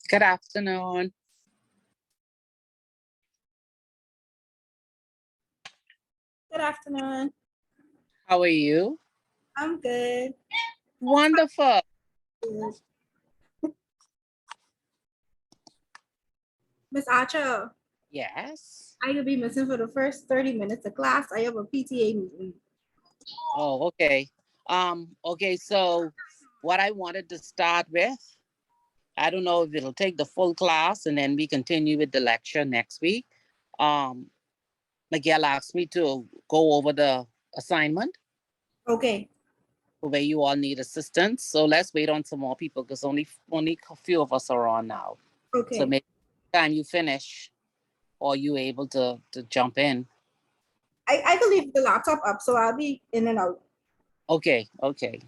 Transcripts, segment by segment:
Good afternoon. Good afternoon. How are you? I'm good. Wonderful. Miss Acho, Yes. I will be missing for the first 30 minutes of class. I have a PTA meeting. Oh, okay. Okay, so what I wanted to start with, I don't know if it'll take the full class and then we continue with the lecture next week. Miguel asked me to go over the assignment Okay. where you all need assistance. So let's wait on some more people because only a few of us are on now. Okay. So maybe by the time you finish, or you able to jump in. I can leave the laptop up, so I'll be in and out. Okay.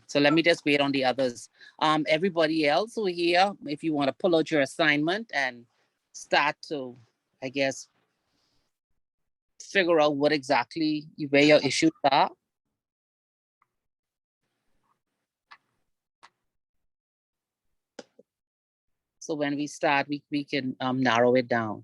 So let me just wait on the others. Everybody else who here, if you want to pull out your assignment and start to, I guess, figure out what exactly where your issues are. So when we start, we can narrow it down.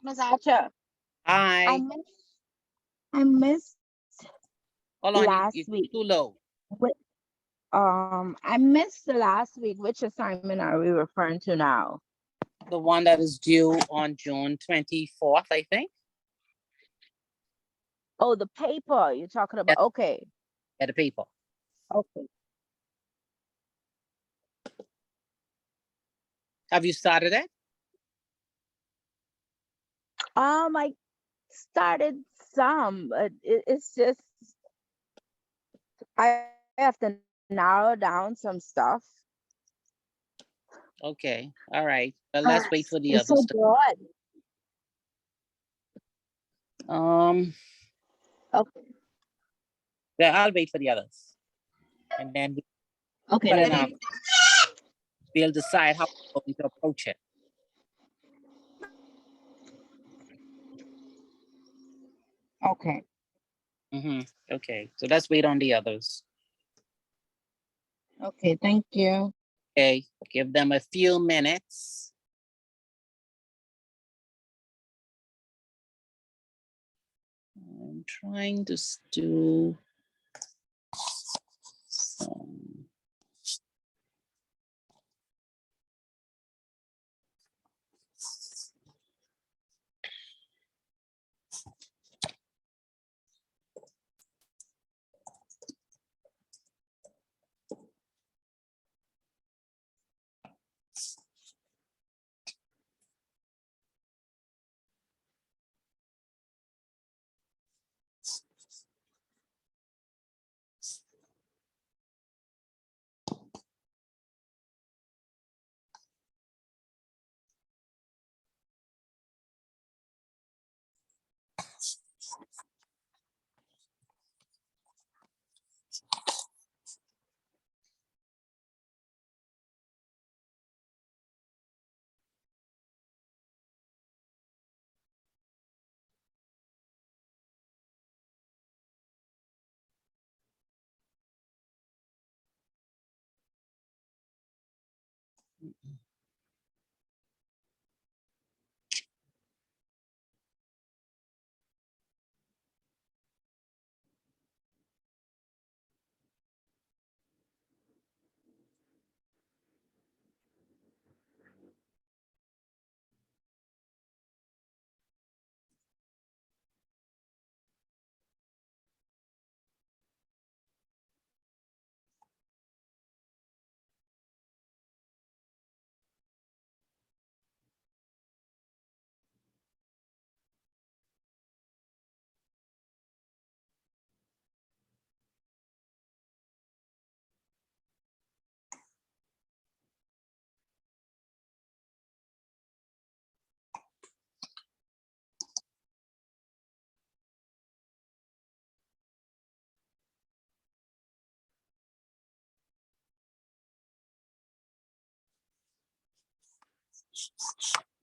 Ms. Archer, Hi. I missed Hold on, last you week. too low. I missed the last week. Which assignment are we referring to now? The one that is due on June 24th, I think. Oh, the paper you're talking about. Okay. At the paper. Okay. Have you started it? I started some, but it's just I have to narrow down some stuff. Okay. All right. Well, let's wait for the It's so others. broad. Okay. Yeah, I'll wait for the others. And then Okay. we'll decide how we're going to approach it. Okay. Okay, so let's wait on the others. Okay. Thank you. Okay, give them a few minutes. I'm trying to do some.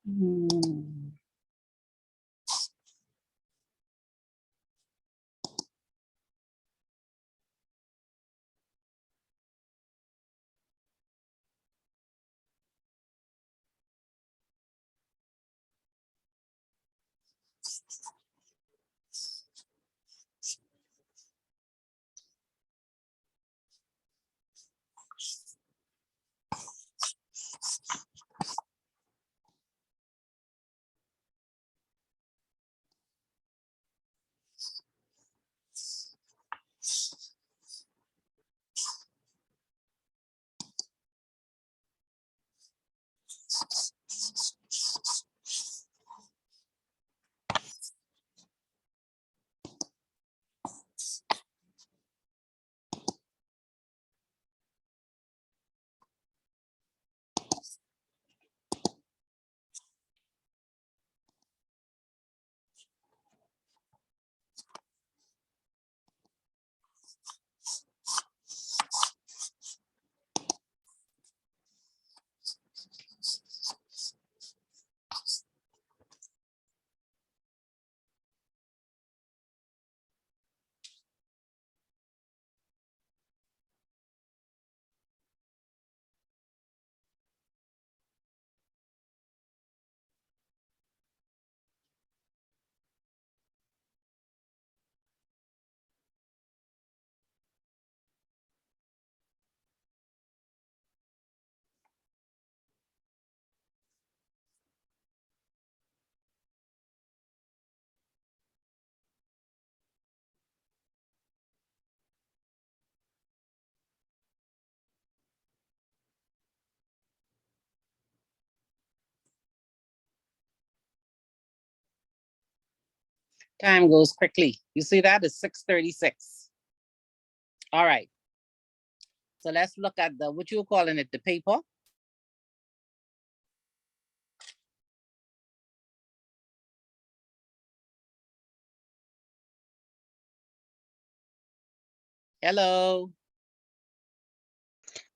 Hmm. Time goes quickly. You see that? It's 6:36. All right. So let's look at the, what you calling it, the paper. Hello.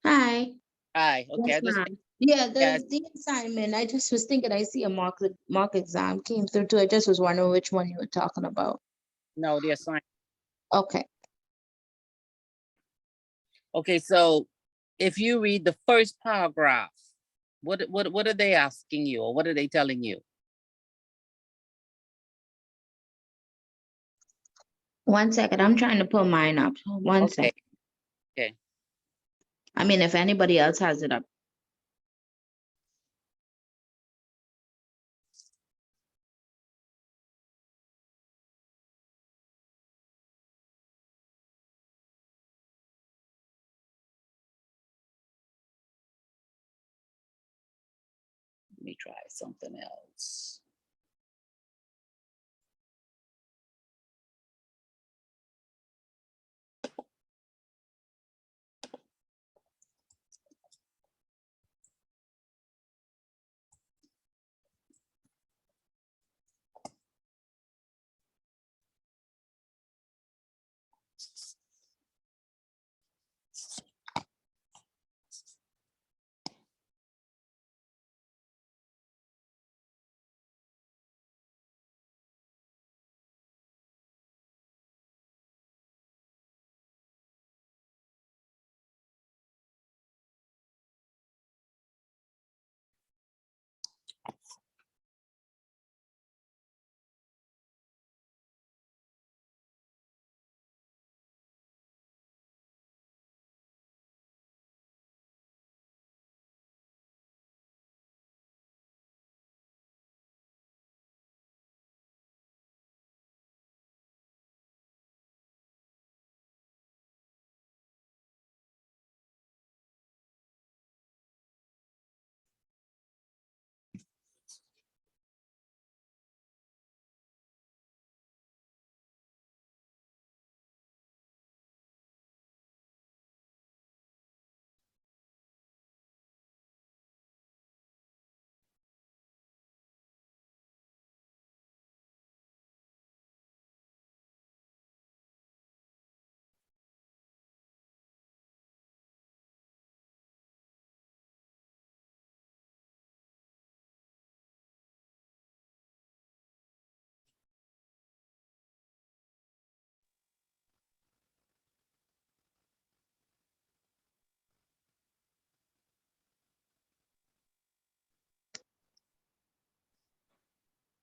Hi. Hi. Okay. Yes, I just, ma'am. Yeah, yeah, the assignment. I just was thinking I see a mock exam came through too. I just was wondering which one you were talking about. no, the assignment. Okay. Okay. So if you read the first paragraph, what are they asking you, or what are they telling you? One second. I'm trying to pull mine up. One Okay. second. Okay. I mean, if anybody else has it up. Let me try something else.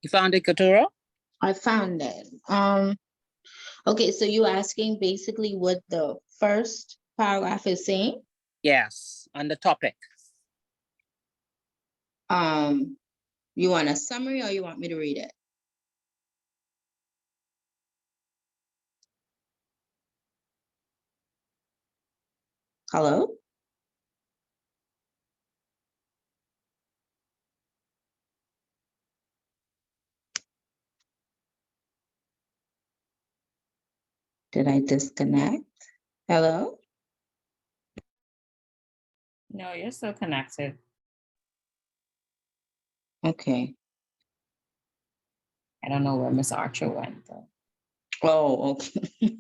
You found it, Katura? I found it. Okay, so you asking basically what the first paragraph is saying? Yes, on the topic. You want a summary or you want me to read it? Hello? Did I disconnect? Hello? No, you're still connected. Okay. I don't know where Miss Archer went though. Oh, okay.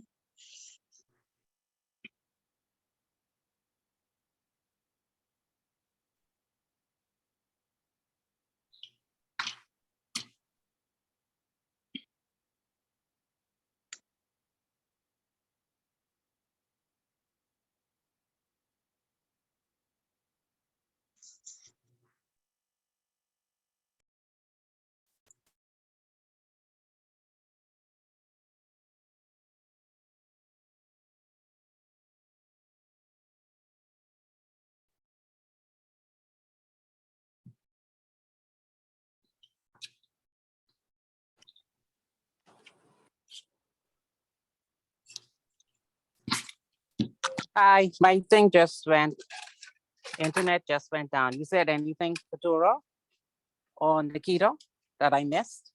Hi, my thing just went, internet just went down. You said anything, Katura or Nikita, that I missed?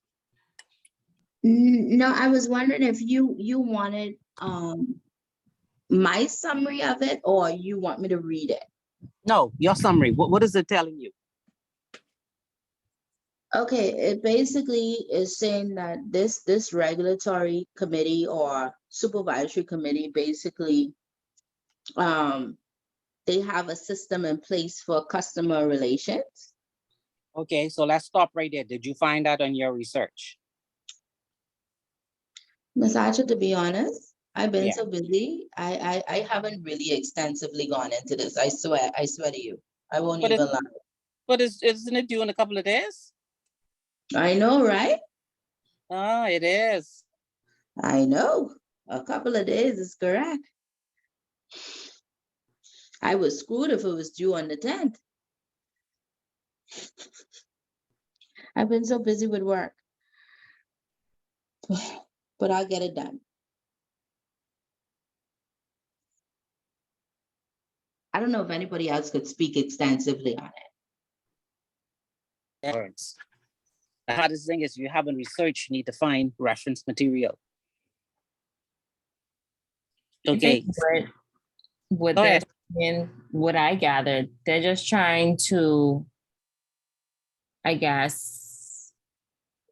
No, I was wondering if you wanted my summary of it or you want me to read it. No, your summary. What is it telling you? Okay, it basically is saying that this regulatory committee or supervisory committee basically they have a system in place for customer relations. Okay, so let's stop right there. Did you find that on your research? Ms. Archer, to be honest, I've been Yeah. so busy. I haven't really extensively gone into this. I swear to you. I won't But even lie. But isn't it due in a couple of days? I know, right? Ah, it is. I know. A couple of days is correct. I was screwed if it was due on the 10th. I've been so busy with work. But I'll get it done. I don't know if anybody else could speak extensively on it. Words. The hardest thing is you haven't researched, you need to find reference material. I Okay. think what Go they're ahead. saying, what I gathered, they're just trying to, I guess,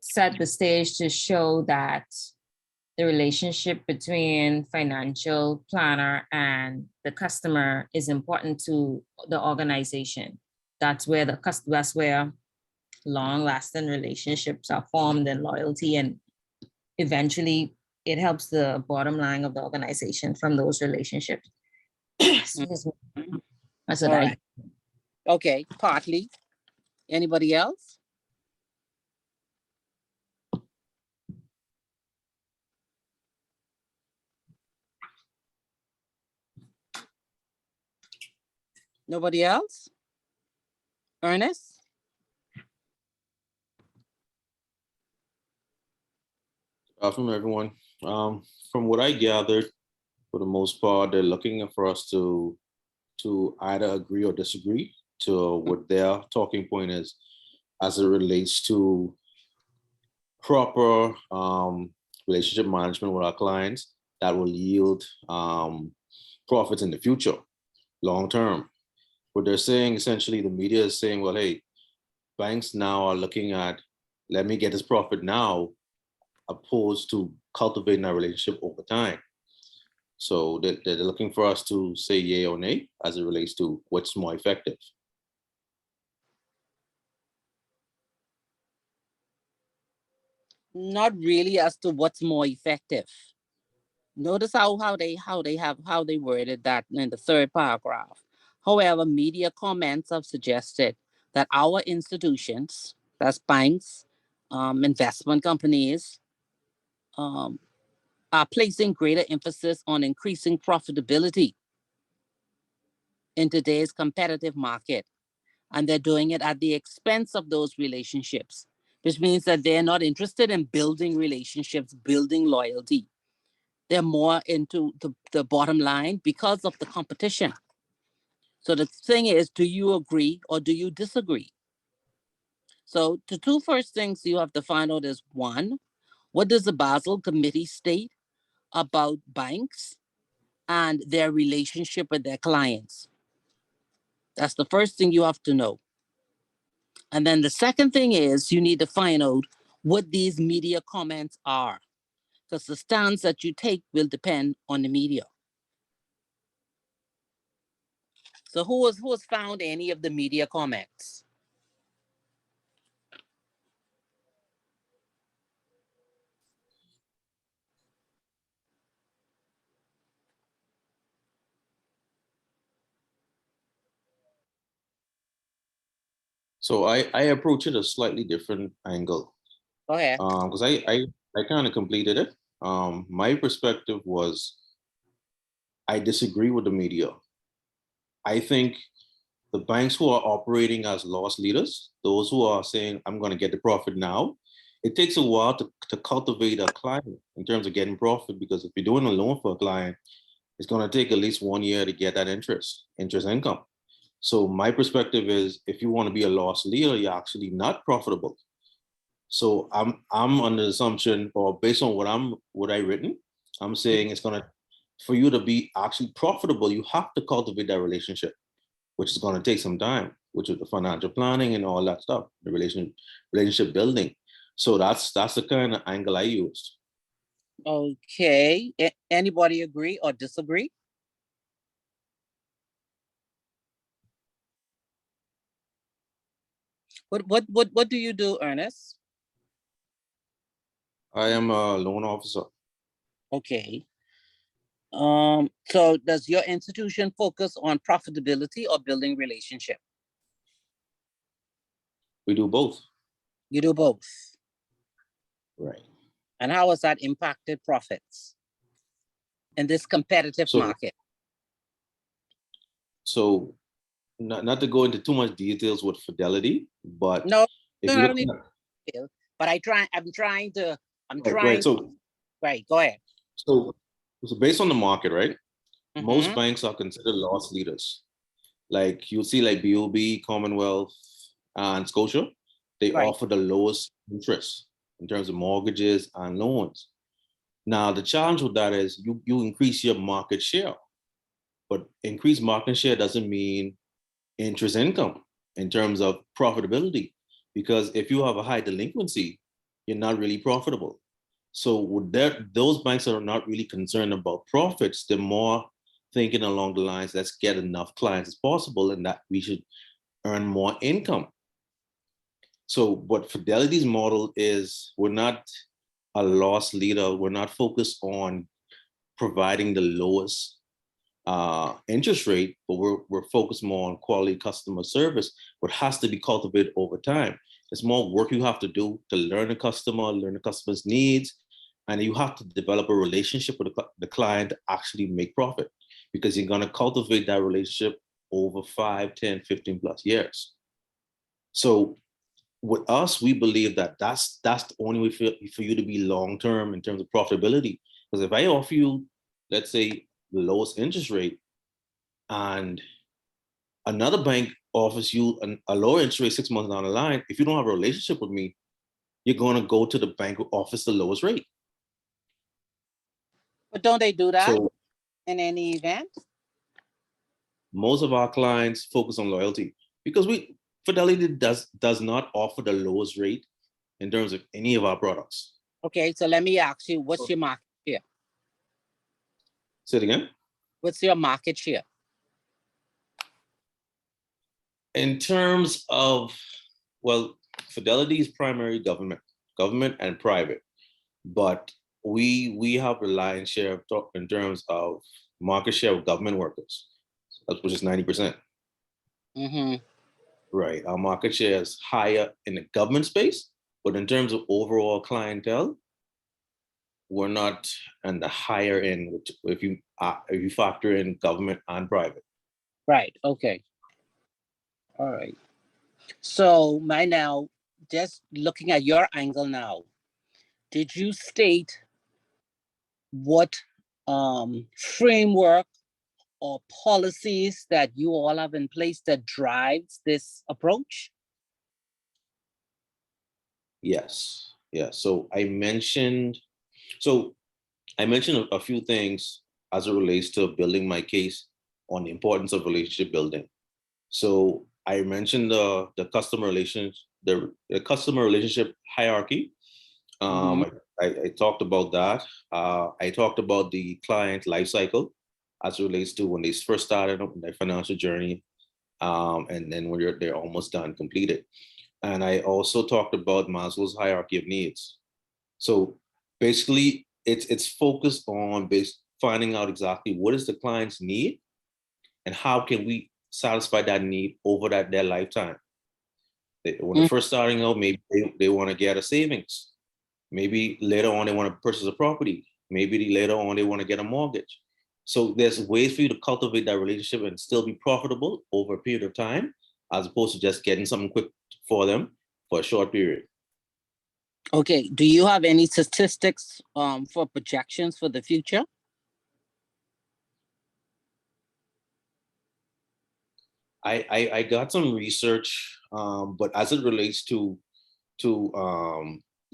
set the stage to show that the relationship between financial planner and the customer is important to the organization. That's where that's where long-lasting relationships are formed and loyalty, and eventually it helps the bottom line of the organization from those relationships. Excuse me. That's what All I right. Okay, partly. Anybody else? Nobody else? Ernest? Afternoon, everyone. From what I gathered, for the most part, they're looking for us to either agree or disagree to what their talking point is as it relates to proper relationship management with our clients that will yield profits in the future, long term. What they're saying, essentially, the media is saying, well, hey, banks now are looking at, let me get this profit now, opposed to cultivating our relationship over time. So they're looking for us to say yay or nay as it relates to what's more effective. Not really as to what's more effective. Notice how they worded that in the third paragraph. However, media comments have suggested that our institutions, that's banks, investment companies are placing greater emphasis on increasing profitability in today's competitive market. And they're doing it at the expense of those relationships, which means that they're not interested in building relationships, building loyalty. They're more into the bottom line because of the competition. So the thing is, do you agree or do you disagree? So the two first things you have to find out is, one, what does the Basel Committee state about banks and their relationship with their clients? That's the first thing you have to know. And then the second thing is you need to find out what these media comments are, because the stance that you take will depend on the media. So who has found any of the media comments? So I approach it a slightly different angle. Go ahead. Because I kind of completed it. My perspective was I disagree with the media. I think the banks who are operating as loss leaders, those who are saying, I'm going to get the profit now, it takes a while to cultivate a client in terms of getting profit, because if you're doing a loan for a client, it's going to take at least 1 year to get that interest income. So my perspective is, if you want to be a loss leader, you're actually not profitable. So I'm under the assumption, or based on what I written, I'm saying it's going to, for you to be actually profitable, you have to cultivate that relationship, which is going to take some time, which is the financial planning and all that stuff, the relationship building. So that's the kind of angle I used. Okay. Anybody agree or disagree? What do you do, Ernest? I am a loan officer. Okay. So does your institution focus on profitability or building relationship? We do both. You do both. Right. And how has that impacted profits in this competitive market? So not to go into too much details with Fidelity, but no, if no, you I look don't at, need, but I'm trying to, right. So right, go ahead. So based on the market, right? Mhm. Most banks are considered loss leaders. Like you'll see like BOB, Commonwealth, and Scotia, they Right. offer the lowest interest in terms of mortgages and loans. Now, the challenge with that is you increase your market share, but increased market share doesn't mean interest income in terms of profitability, because if you have a high delinquency, you're not really profitable. So with that, those banks are not really concerned about profits. They're more thinking along the lines, let's get enough clients as possible and that we should earn more income. So what Fidelity's model is, we're not a loss leader. We're not focused on providing the lowest interest rate, but we're focused more on quality customer service, what has to be cultivated over time. It's more work you have to do to learn the customer's needs, and you have to develop a relationship with the client to actually make profit, because you're going to cultivate that relationship over 5, 10, 15 plus years. So with us, we believe that that's the only way for you to be long-term in terms of profitability. Because if I offer you, let's say, the lowest interest rate, and another bank offers you a lower interest rate 6 months down the line, if you don't have a relationship with me, you're going to go to the bank who offers the lowest rate. But don't they do that So in any event? most of our clients focus on loyalty, because Fidelity does not offer the lowest rate in terms of any of our products. Okay, so let me ask you, what's your market share? Say it again. What's your market share? In terms of, well, Fidelity is primary government and private, but we have the lion's share in terms of market share of government workers, which is 90%. Mm-hmm. Right. Our market share is higher in the government space But in terms of overall clientele, we're not in the higher end, which if you factor in government and private. Right. Okay. All right. So now, just looking at your angle now, did you state what framework or policies that you all have in place that drives this approach? Yes. Yeah. So I mentioned a few things as it relates to building my case on the importance of relationship building. So I mentioned the customer relations, the customer relationship hierarchy. I talked about that. I talked about the client life cycle as it relates to when they first started their financial journey, and then when they're almost done, completed. And I also talked about Maslow's hierarchy of needs. So basically, it's focused on finding out exactly what is the client's need and how can we satisfy that need over their lifetime. When they're first starting out, maybe they want to get a savings. Maybe later on they want to purchase a property. Maybe later on they want to get a mortgage. So there's ways for you to cultivate that relationship and still be profitable over a period of time, as opposed to just getting something quick for them for a short period. Okay. Do you have any statistics for projections for the future? I got some research, but as it relates to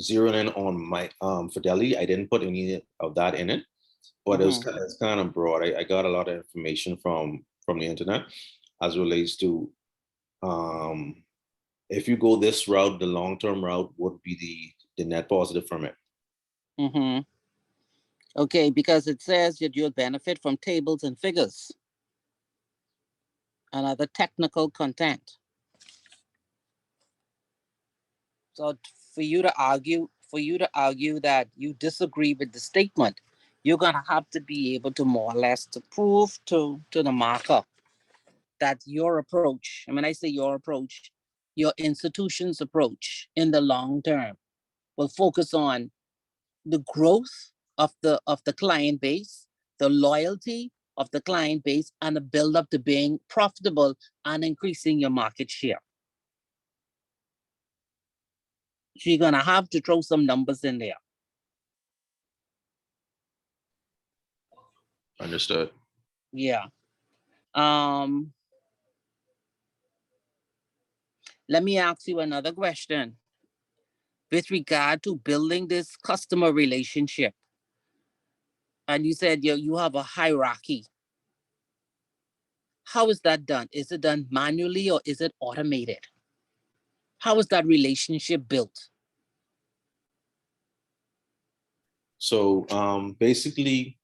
zeroing in on my Fidelity, I didn't put any of that in it, but it's kind of broad. I got a lot of information from the internet as it relates to if you go this route, the long-term route would be the net positive from it. Okay, because it says that you'll benefit from tables and figures and other technical content. So for you to argue that you disagree with the statement, you're gonna have to be able to more or less to prove to the marker that your approach, and when I say your approach, your institution's approach in the long term will focus on the growth of the client base, the loyalty of the client base, and the build up to being profitable and increasing your market share. So you're gonna have to throw some numbers in there. Understood. Yeah. Let me ask you another question with regard to building this customer relationship. And you said you have a hierarchy. How is that done? Is it done manually or is it automated? How is that relationship built? So basically,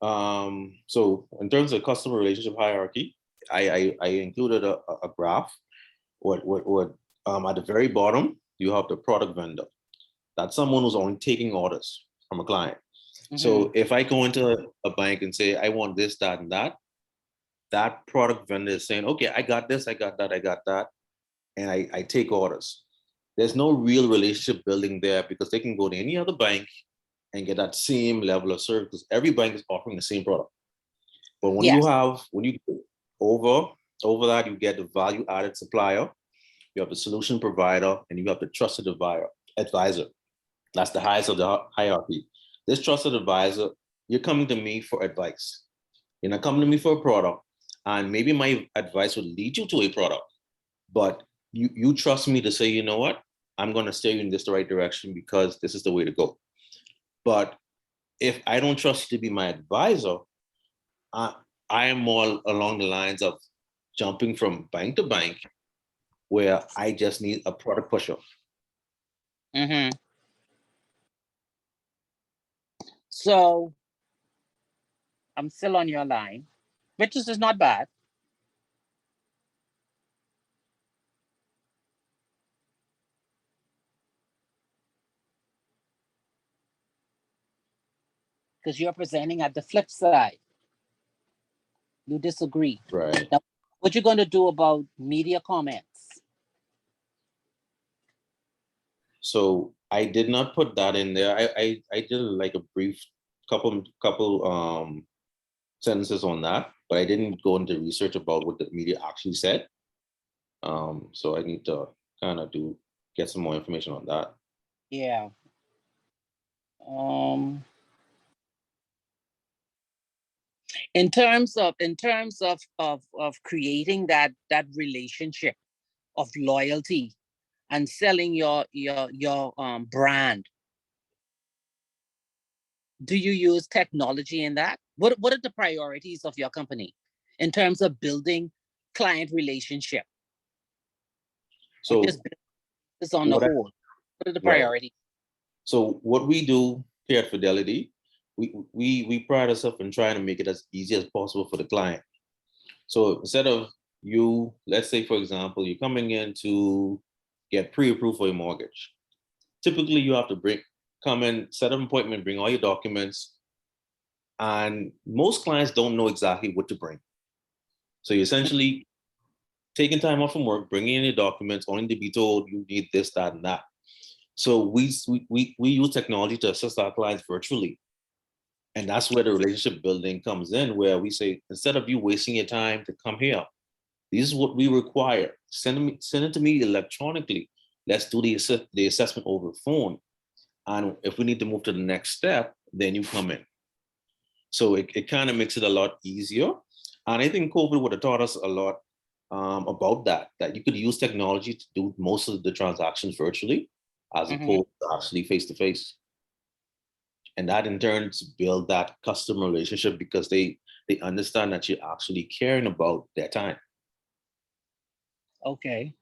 so in terms of customer relationship hierarchy, I included a graph. What at the very bottom, you have the product vendor. That's someone who's only taking orders from a client. So if I go into a bank and say, I want this, that, and that product vendor is saying, okay, I got this, I got that, and I take orders. There's no real relationship building there because they can go to any other bank and get that same level of service because every bank is offering the same product. But when you go over that, you get the value added supplier, you have the solution provider, and you have the trusted advisor. That's the highest of the hierarchy. This trusted advisor, you're coming to me for advice. You're not coming to me for a product. And maybe my advice would lead you to a product, but you trust me to say, you know what, I'm going to steer you in the right direction because this is the way to go. But if I don't trust you to be my advisor, I am more along the lines of jumping from bank to bank where I just need a product pusher. So I'm still on your line, which is not bad. Because you're presenting at the flip side. You disagree. Right. Now, what you going to do about media comments? So I did not put that in there. I did like a brief couple sentences on that, but I didn't go into research about what the media actually said. So I need to kind of get some more information on that. Yeah. In terms of creating that relationship of loyalty and selling your brand, do you use technology in that? What are the priorities of your company in terms of building client relationship? So Or just business on the whole, what are the right. priorities? So what we do here at Fidelity, we pride ourselves in trying to make it as easy as possible for the client. So instead of you, let's say, for example, you're coming in to get pre-approved for your mortgage. Typically, you have to come in, set up an appointment, bring all your documents. And most clients don't know exactly what to bring. So you're essentially taking time off from work, bringing in your documents, only to be told you need this, that, and that. So we use technology to assist our clients virtually. And that's where the relationship building comes in, where we say, instead of you wasting your time to come here, this is what we require. Send it to me electronically. Let's do the assessment over the phone. And if we need to move to the next step, then you come in. So it kind of makes it a lot easier. And I think COVID would have taught us a lot about that you could use technology to do most of the transactions virtually as opposed to actually face-to-face. And that in turn build that customer relationship because they understand that you're actually caring about their time. Okay.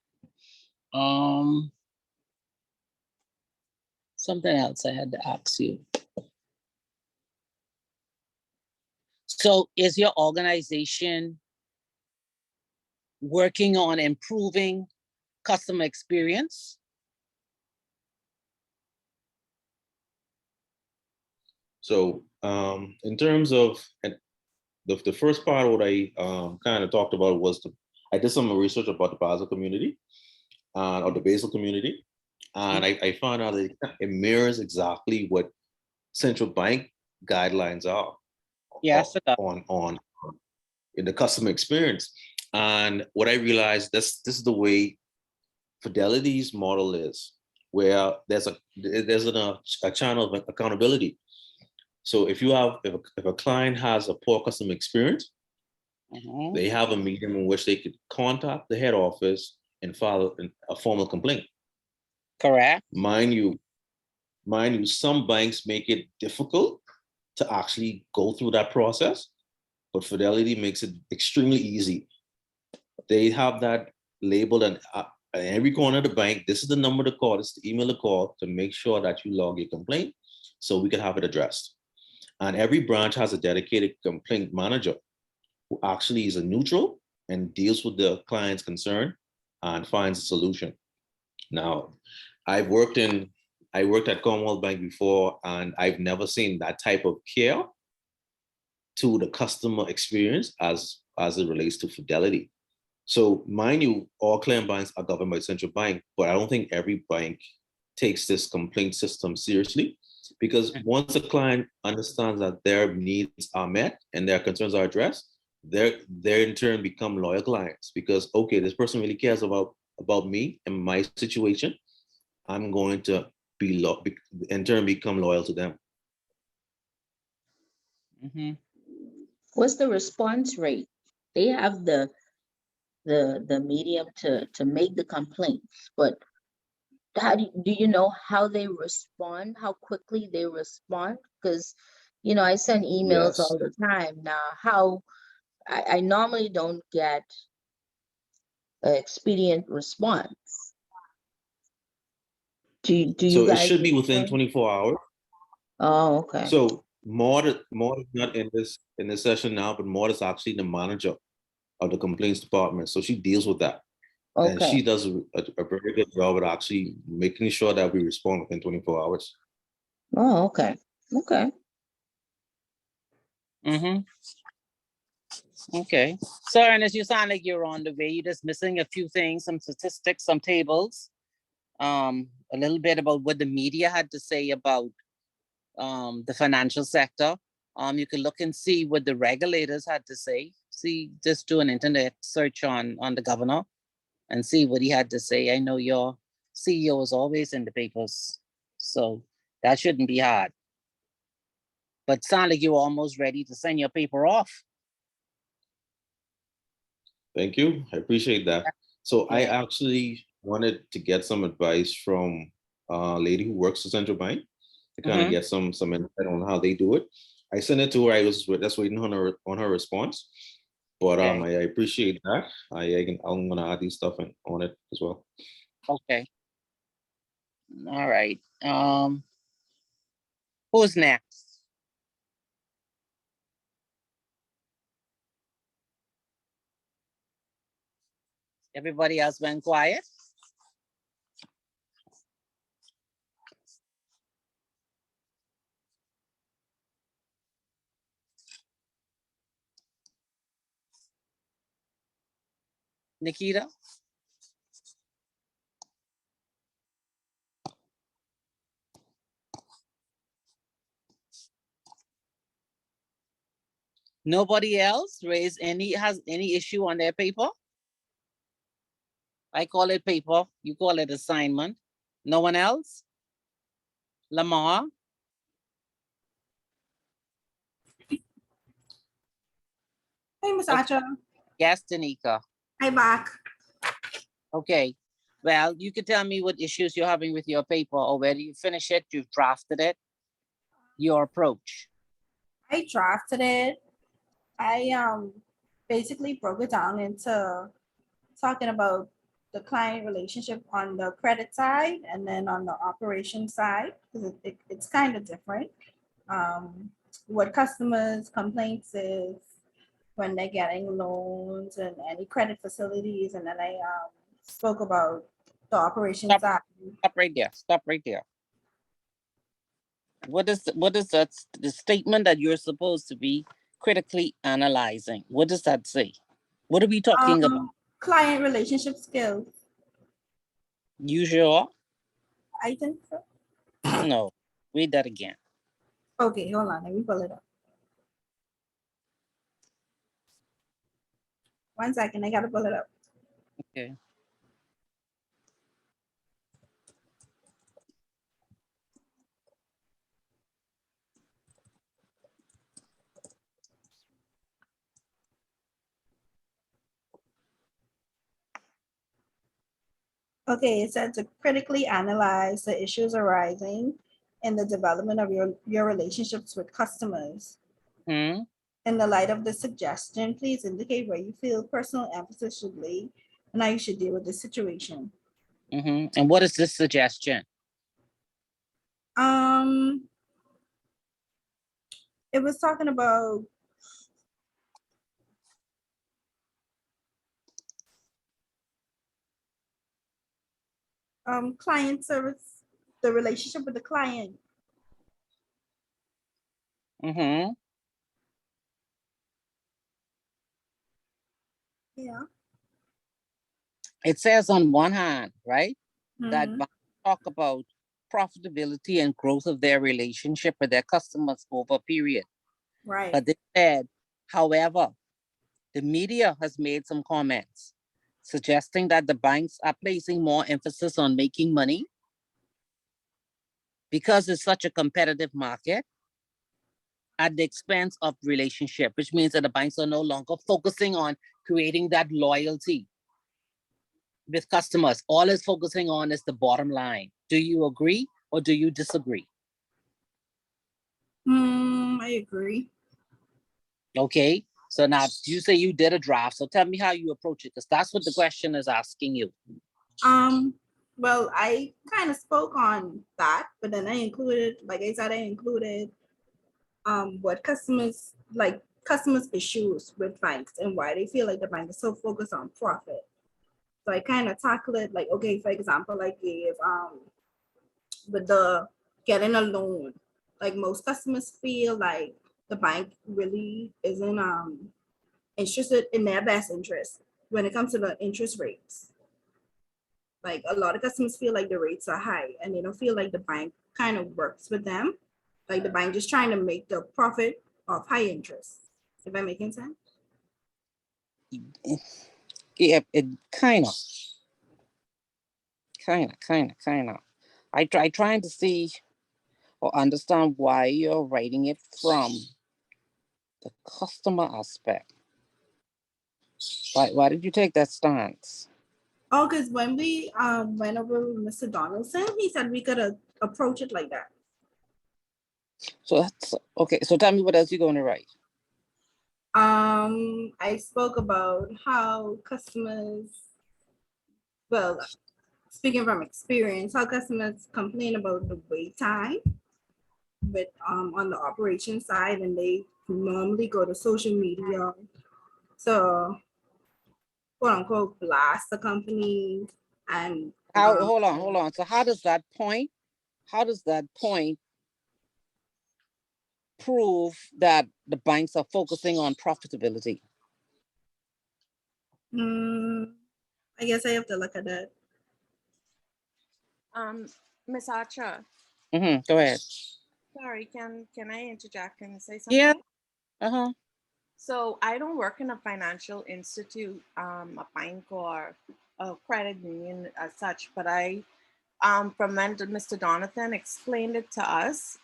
Something else I had to ask you. So is your organization working on improving customer experience? So in terms of the first part, what I kind of talked about was I did some research about the Basel community or the Basel community. And I found out that it mirrors exactly what central bank guidelines are. Yes, on in the customer experience. And what I realized, this is the way Fidelity's model is, where there's a channel of accountability. So if a client has a poor customer experience, they have a medium in which they could contact the head office and file a formal complaint. Correct. Mind you, some banks make it difficult to actually go through that process, but Fidelity makes it extremely easy. They have that labeled in every corner of the bank. This is the number to call, this is the email to call to make sure that you log your complaint so we can have it addressed. And every branch has a dedicated complaint manager who actually is a neutral and deals with the client's concern and finds a solution. Now, I worked at Commonwealth Bank before, and I've never seen that type of care to the customer experience as it relates to Fidelity. So mind you, all client banks are governed by the central bank, but I don't think every bank takes this complaint system seriously, because once a client understands that their needs are met and their concerns are addressed, they in turn become loyal clients because, okay, this person really cares about me and my situation. I'm going to in turn become loyal to them. What's the response rate? They have the medium to make the complaints, but how do you know how they respond, how quickly they respond? Because I send emails all the time now. How I normally don't get an expedient response. Do you guys? It should be within 24 hours. Oh, okay. So Maud is not in this session now, but Maud is actually the manager of the complaints department. So she deals with that. Okay. And she does a very good job at actually making sure that we respond within 24 hours. Oh, okay. Okay. Okay. So Ernest, you sound like you're on the way. You're just missing a few things, some statistics, some tables. a little bit about what the media had to say about the financial sector. You can look and see what the regulators had to say. See, just do an internet search on the governor and see what he had to say. I know your CEO is always in the papers, so that shouldn't be hard. But sound like you're almost ready to send your paper off. Thank you. I appreciate that. So I actually wanted to get some advice from a lady who works at Central Bank to kind of get some insight on how they do it. I sent it to her. I was just waiting on her response. But I appreciate that. I'm gonna add these stuff on it as well. Okay. All right. Who's next? Everybody else went quiet? Nikita? Nobody else has any issue on their paper? I call it paper, you call it assignment. No one else? Lamar? Hey, Miss Acha. Yes, Danica. Hi, back. Okay. Well, you can tell me what issues you're having with your paper, or whether you finish it, you've drafted it, your approach. I drafted it. I basically broke it down into talking about the client relationship on the credit side and then on the operation side, because it's kind of different. What customers' complaints is when they're getting loans and any credit facilities, and then I spoke about the operation side. Stop right there. Stop right there. What is that the statement that you're supposed to be critically analyzing? What does that say? What are we talking about? Client relationship skills. You sure? I think so. No. Read that again. Okay, hold on. Let me pull it up. 1 second. I gotta pull it up. Okay. Okay, it said to critically analyze the issues arising in the development of your relationships with customers. Hmm. In the light of the suggestion, please indicate where you feel personal emphasis should lay and how you should deal with the situation. And what is this suggestion? It was talking about client service, the relationship with the client. Yeah. It says on one hand, right, that Mhm. banks talk about profitability and growth of their relationship with their customers over a period. Right. But they said, however, the media has made some comments suggesting that the banks are placing more emphasis on making money because it's such a competitive market at the expense of relationship, which means that the banks are no longer focusing on creating that loyalty with customers. All it's focusing on is the bottom line. Do you agree or do you disagree? I agree. Okay. So now you say you did a draft. So tell me how you approach it, because that's what the question is asking you. Well, I kind of spoke on that, but then I included, like I said, what customers issues with banks and why they feel like the bank is so focused on profit. So I kind of tackle it like, okay, for example, I gave with the getting a loan, like most customers feel like the bank really isn't interested in their best interest when it comes to the interest rates. Like a lot of customers feel like the rates are high and they don't feel like the bank kind of works with them. Like the bank just trying to make the profit of high interest. If I'm making sense? Yeah, it kind of. I trying to see or understand why you're writing it from the customer aspect. Why did you take that stance? Oh, because when we went over with Mr. Donaldson, he said we could approach it like that. So that's okay. So tell me what else you're going to write. I spoke about how customers, well, speaking from experience, how customers complain about the wait time with on the operation side, and they normally go to social media to quote unquote blast the company and Hold on. So how does that point prove that the banks are focusing on profitability? I guess I have to look at that. Miss Archer, Go ahead. sorry, can I interject and say Yeah. something? So I don't work in a financial institute, a bank or a credit union as such, but I, from when Mr. Donathan explained it to us,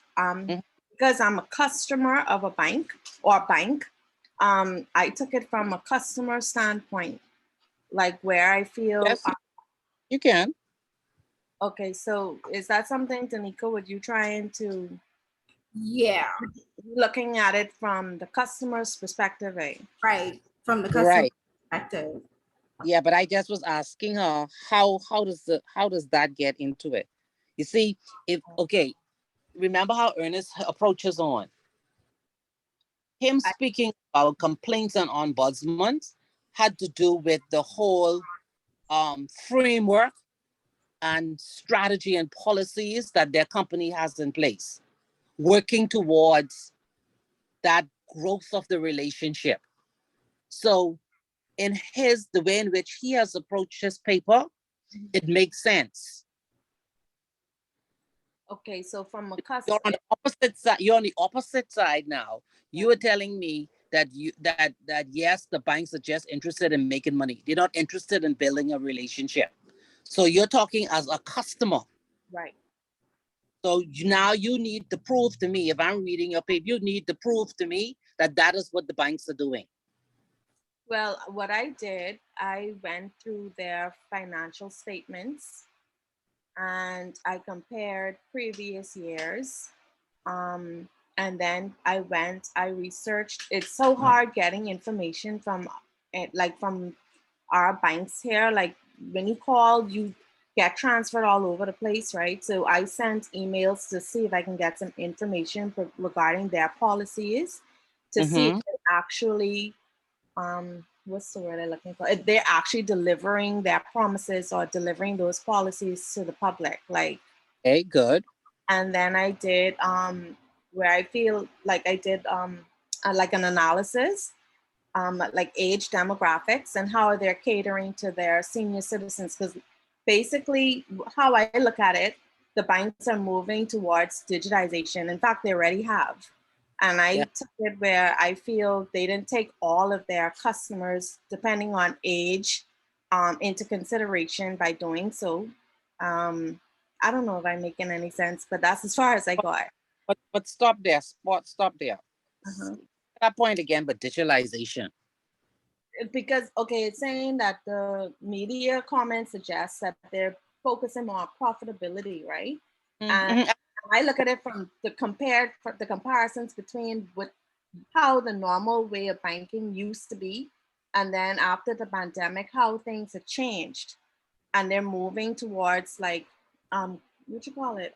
because I'm a customer of a bank or bank, I took it from a customer standpoint, like where I feel. Yes, you can. Okay, so is that something, Danica, would you trying to? Yeah. Looking at it from the customer's perspective, right? Right. From the customer Right. perspective. Yeah, but I just was asking her how does that get into it? You see, remember how Ernest approaches on him speaking about complaints and ombudsman had to do with the whole framework and strategy and policies that their company has in place, working towards that growth of the relationship. So in the way in which he has approached his paper, it makes sense. Okay, so from a You're customer, on the opposite side. You're on the opposite side now. You are telling me that yes, the banks are just interested in making money. They're not interested in building a relationship. So you're talking as a customer. right? So now you need to prove to me, if I'm reading your paper, you need to prove to me that that is what the banks are doing. Well, what I did, I went through their financial statements and I compared previous years. And then I researched. It's so hard getting information from from our banks here. Like when you call, you get transferred all over the place, right? So I sent emails to see if I can get some information regarding their policies to see if they're actually, what's the word I'm looking for? If they're actually delivering their promises or delivering those policies to the public. Like, okay, good. And then I did where I feel like I did like an analysis, like age demographics and how they're catering to their senior citizens. Because basically, how I look at it, the banks are moving towards digitization. In fact, they already have. And I took it where I feel they didn't take all of their customers, depending on age, into consideration by doing so. I don't know if I'm making any sense, but that's as far as I got. But stop there. Stop there. That point again, but digitalization. Because, okay, it's saying that the media comments suggest that they're focusing more on profitability, right? And I look at it from the comparisons between how the normal way of banking used to be, and then after the pandemic, how things have changed, and they're moving towards like what you call it,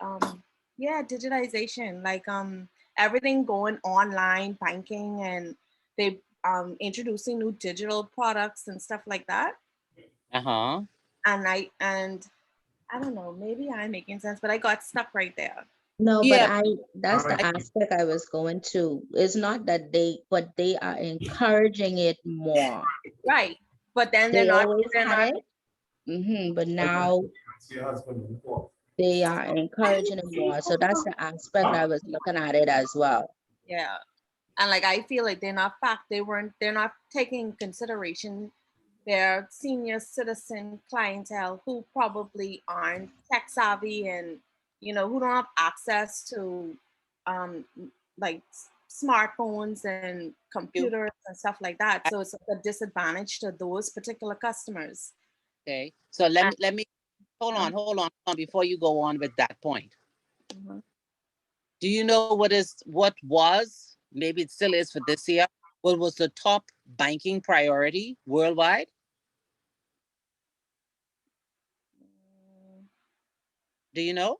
digitization, like everything going online banking, and they introducing new digital products and stuff like that. And I don't know, maybe I'm making sense, but I got stuck right there. No, but that's the aspect I was going to. It's not that but they are encouraging it more. Right. But then They they're not always had it. But now they are encouraging it more. So that's the aspect I was looking at it as well. Yeah. And like I feel like they're not taking in consideration their senior citizen clientele who probably aren't tech savvy and who don't have access to um like smartphones and computers and stuff like that. So it's a disadvantage to those particular customers. Okay, so let me hold on before you go on with that point. Mhm. Do you know what was, maybe it still is for this year, what was the top banking priority worldwide? Do you know?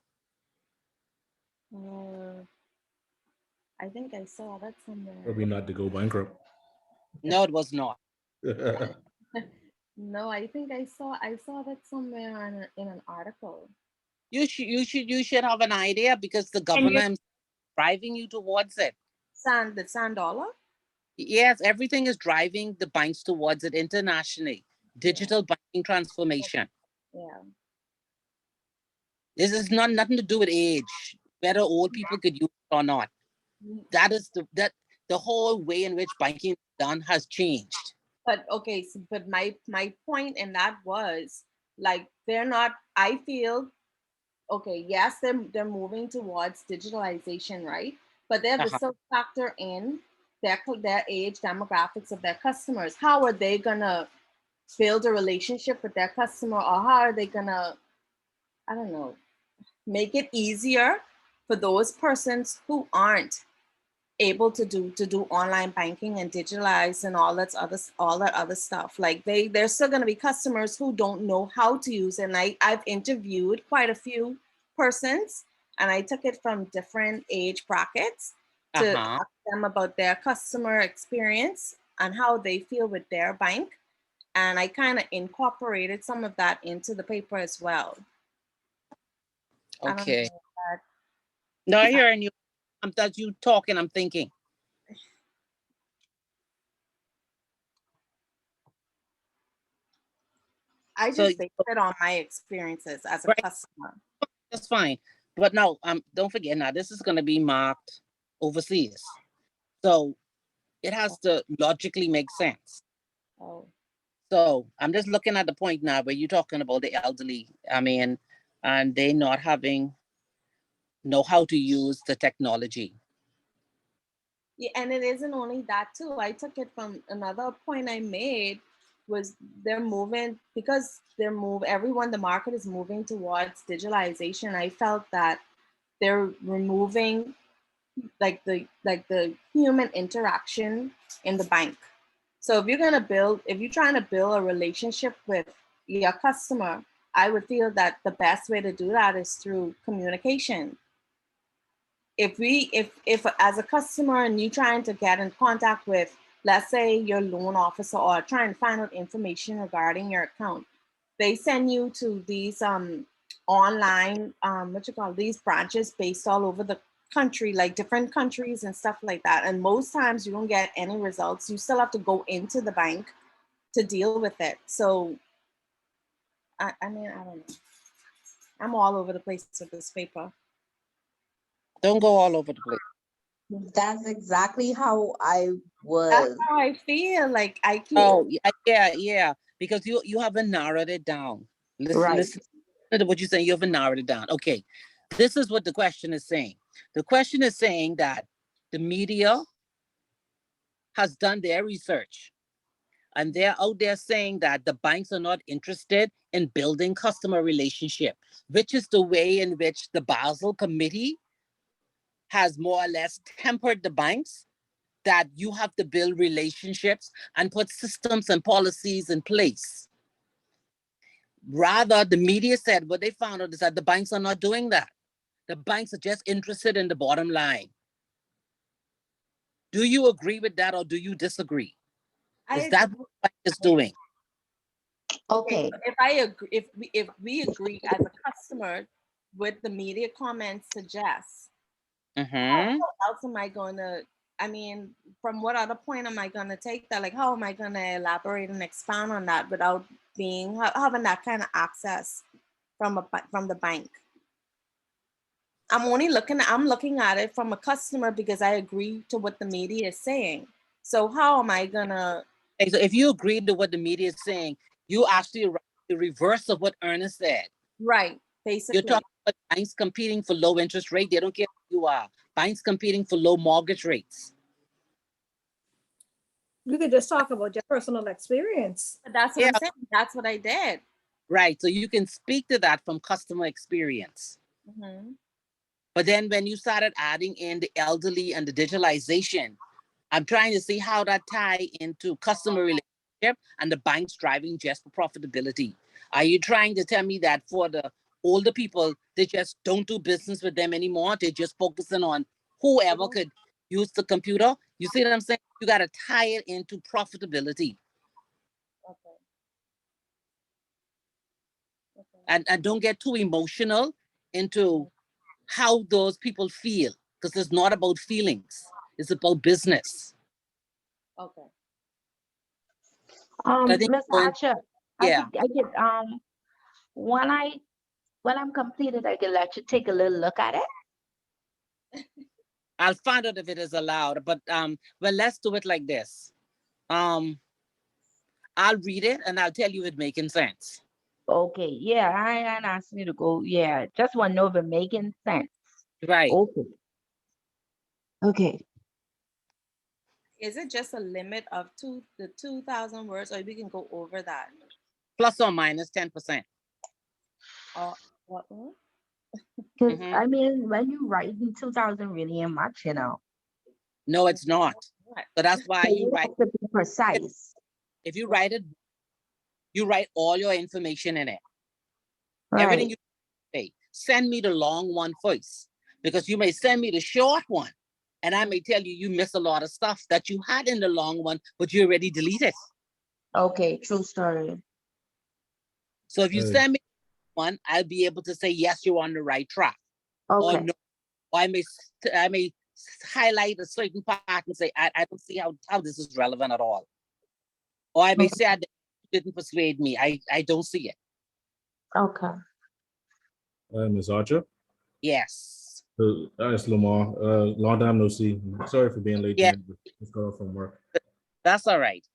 I think I saw that somewhere. Probably not to go bankrupt. No, it was not. No, I think I saw that somewhere in an article. You should have an idea because the And you government is driving you towards it. the sand dollar? Yes, everything is driving the banks towards it internationally. Digital banking transformation. Yeah. This is nothing to do with age, whether old people could use it or not. That is the whole way in which banking is done has changed. But okay, so, but my point in that was like they're not. I feel okay. Yes, they're moving towards digitalization, right? But they have to Uh-huh. still factor in their age demographics of their customers. How are they gonna build a relationship with their customer, or how are they gonna, I don't know, make it easier for those persons who aren't able to do online banking and digitalize and all that other stuff. Like there's still going to be customers who don't know how to use it. And I've interviewed quite a few persons, and I took it from different age brackets to Uh-huh. ask them about their customer experience and how they feel with their bank. And I kind of incorporated some of that into the paper as well. I don't know Okay. if that. No, I hear you. As you talking, I'm thinking. I So just based it on my experiences as a right, customer. that's fine. But now, don't forget now, this is going to be marked overseas. So it has to logically make sense. Oh. So I'm just looking at the point now where you're talking about the elderly. I mean, and they not having know how to use the technology. Yeah, and it isn't only that too. I took it from another point I made was they're moving because everyone, the market is moving towards digitalization. I felt that they're removing the human interaction in the bank. So if you're trying to build a relationship with your customer, I would feel that the best way to do that is through communication. If as a customer and you trying to get in contact with, let's say, your loan officer or trying to find out information regarding your account, they send you to these online these branches based all over the country, like different countries and stuff like that, and most times you don't get any results. You still have to go into the bank to deal with it. So I mean, I don't know, I'm all over the place with this paper. Don't go all over the place. That's exactly how I That's was. how I feel. Like I keep. Oh, yeah. Because you haven't narrowed it down. Right. Listen to what you're saying. You haven't narrowed it down. Okay. This is what the question is saying. The question is saying that the media has done their research and they're out there saying that the banks are not interested in building customer relationship, which is the way in which the Basel Committee has more or less tempered the banks, that you have to build relationships and put systems and policies in place. Rather, the media said what they found out is that the banks are not doing that. The banks are just interested in the bottom line. Do you agree with that or do you disagree? Is that what the bank is doing? Okay. If I agree, if we agree as a customer with the media comments suggest, Mm-hmm. how else am I going to I mean, from what other point am I gonna take that? Like, how am I gonna elaborate and expand on that without having that kind of access from from the bank? I'm looking at it from a customer because I agree to what the media is saying. So how am I gonna? Okay, so if you agree to what the media is saying, you actually write the reverse of what Ernest said. Right, You're basically. talking about banks competing for low interest rate. They don't care who you are. Banks competing for low mortgage rates. You could just talk about your personal experience. But that's what Yeah. I'm saying. That's what I did. Right. So you can speak to that from customer experience. Mhm. But then when you started adding in the elderly and the digitalization, I'm trying to see how that tie into customer relationship and the banks driving just for profitability. Are you trying to tell me that for the older people, they just don't do business with them anymore? They're just focusing on whoever could use the computer? You see what I'm saying? You got to tie it into profitability. Okay. And don't get too emotional into how those people feel, because it's not about feelings. It's about business. Okay. I think Ms. going, Archer, yeah. I could, when I'm completed, I can let you take a little look at it. I'll find out if it is allowed, but well, let's do it like this. I'll read it and I'll tell you it making sense. Okay, yeah, I ain't asking you to go, yeah, just want to know if it making sense. Right. Okay. Okay, Is it just a limit of the 2,000 words, or we can go over that? Plus or minus 10%. Or what? because Mhm. I mean, when you write in 2000 really ain't much, you know. No, it's not. What? So that's why So you you write. have to be precise. If you write it, you write all your information in it. Right. Everything you say. Send me the long one first, because you may send me the short one, and I may tell you you miss a lot of stuff that you had in the long one, but you already deleted. Okay, true story. So if you send me one, I'll be able to say yes, you're on the right track, or Okay. no. Or I may highlight a certain part and say I don't see how this is relevant at all. Or I may say I didn't persuade me. I don't see it. Okay. Ms. Archer. Yes. It's Lamar. Long time no see. Sorry for being late. Yeah. Just got off from work. That's all right.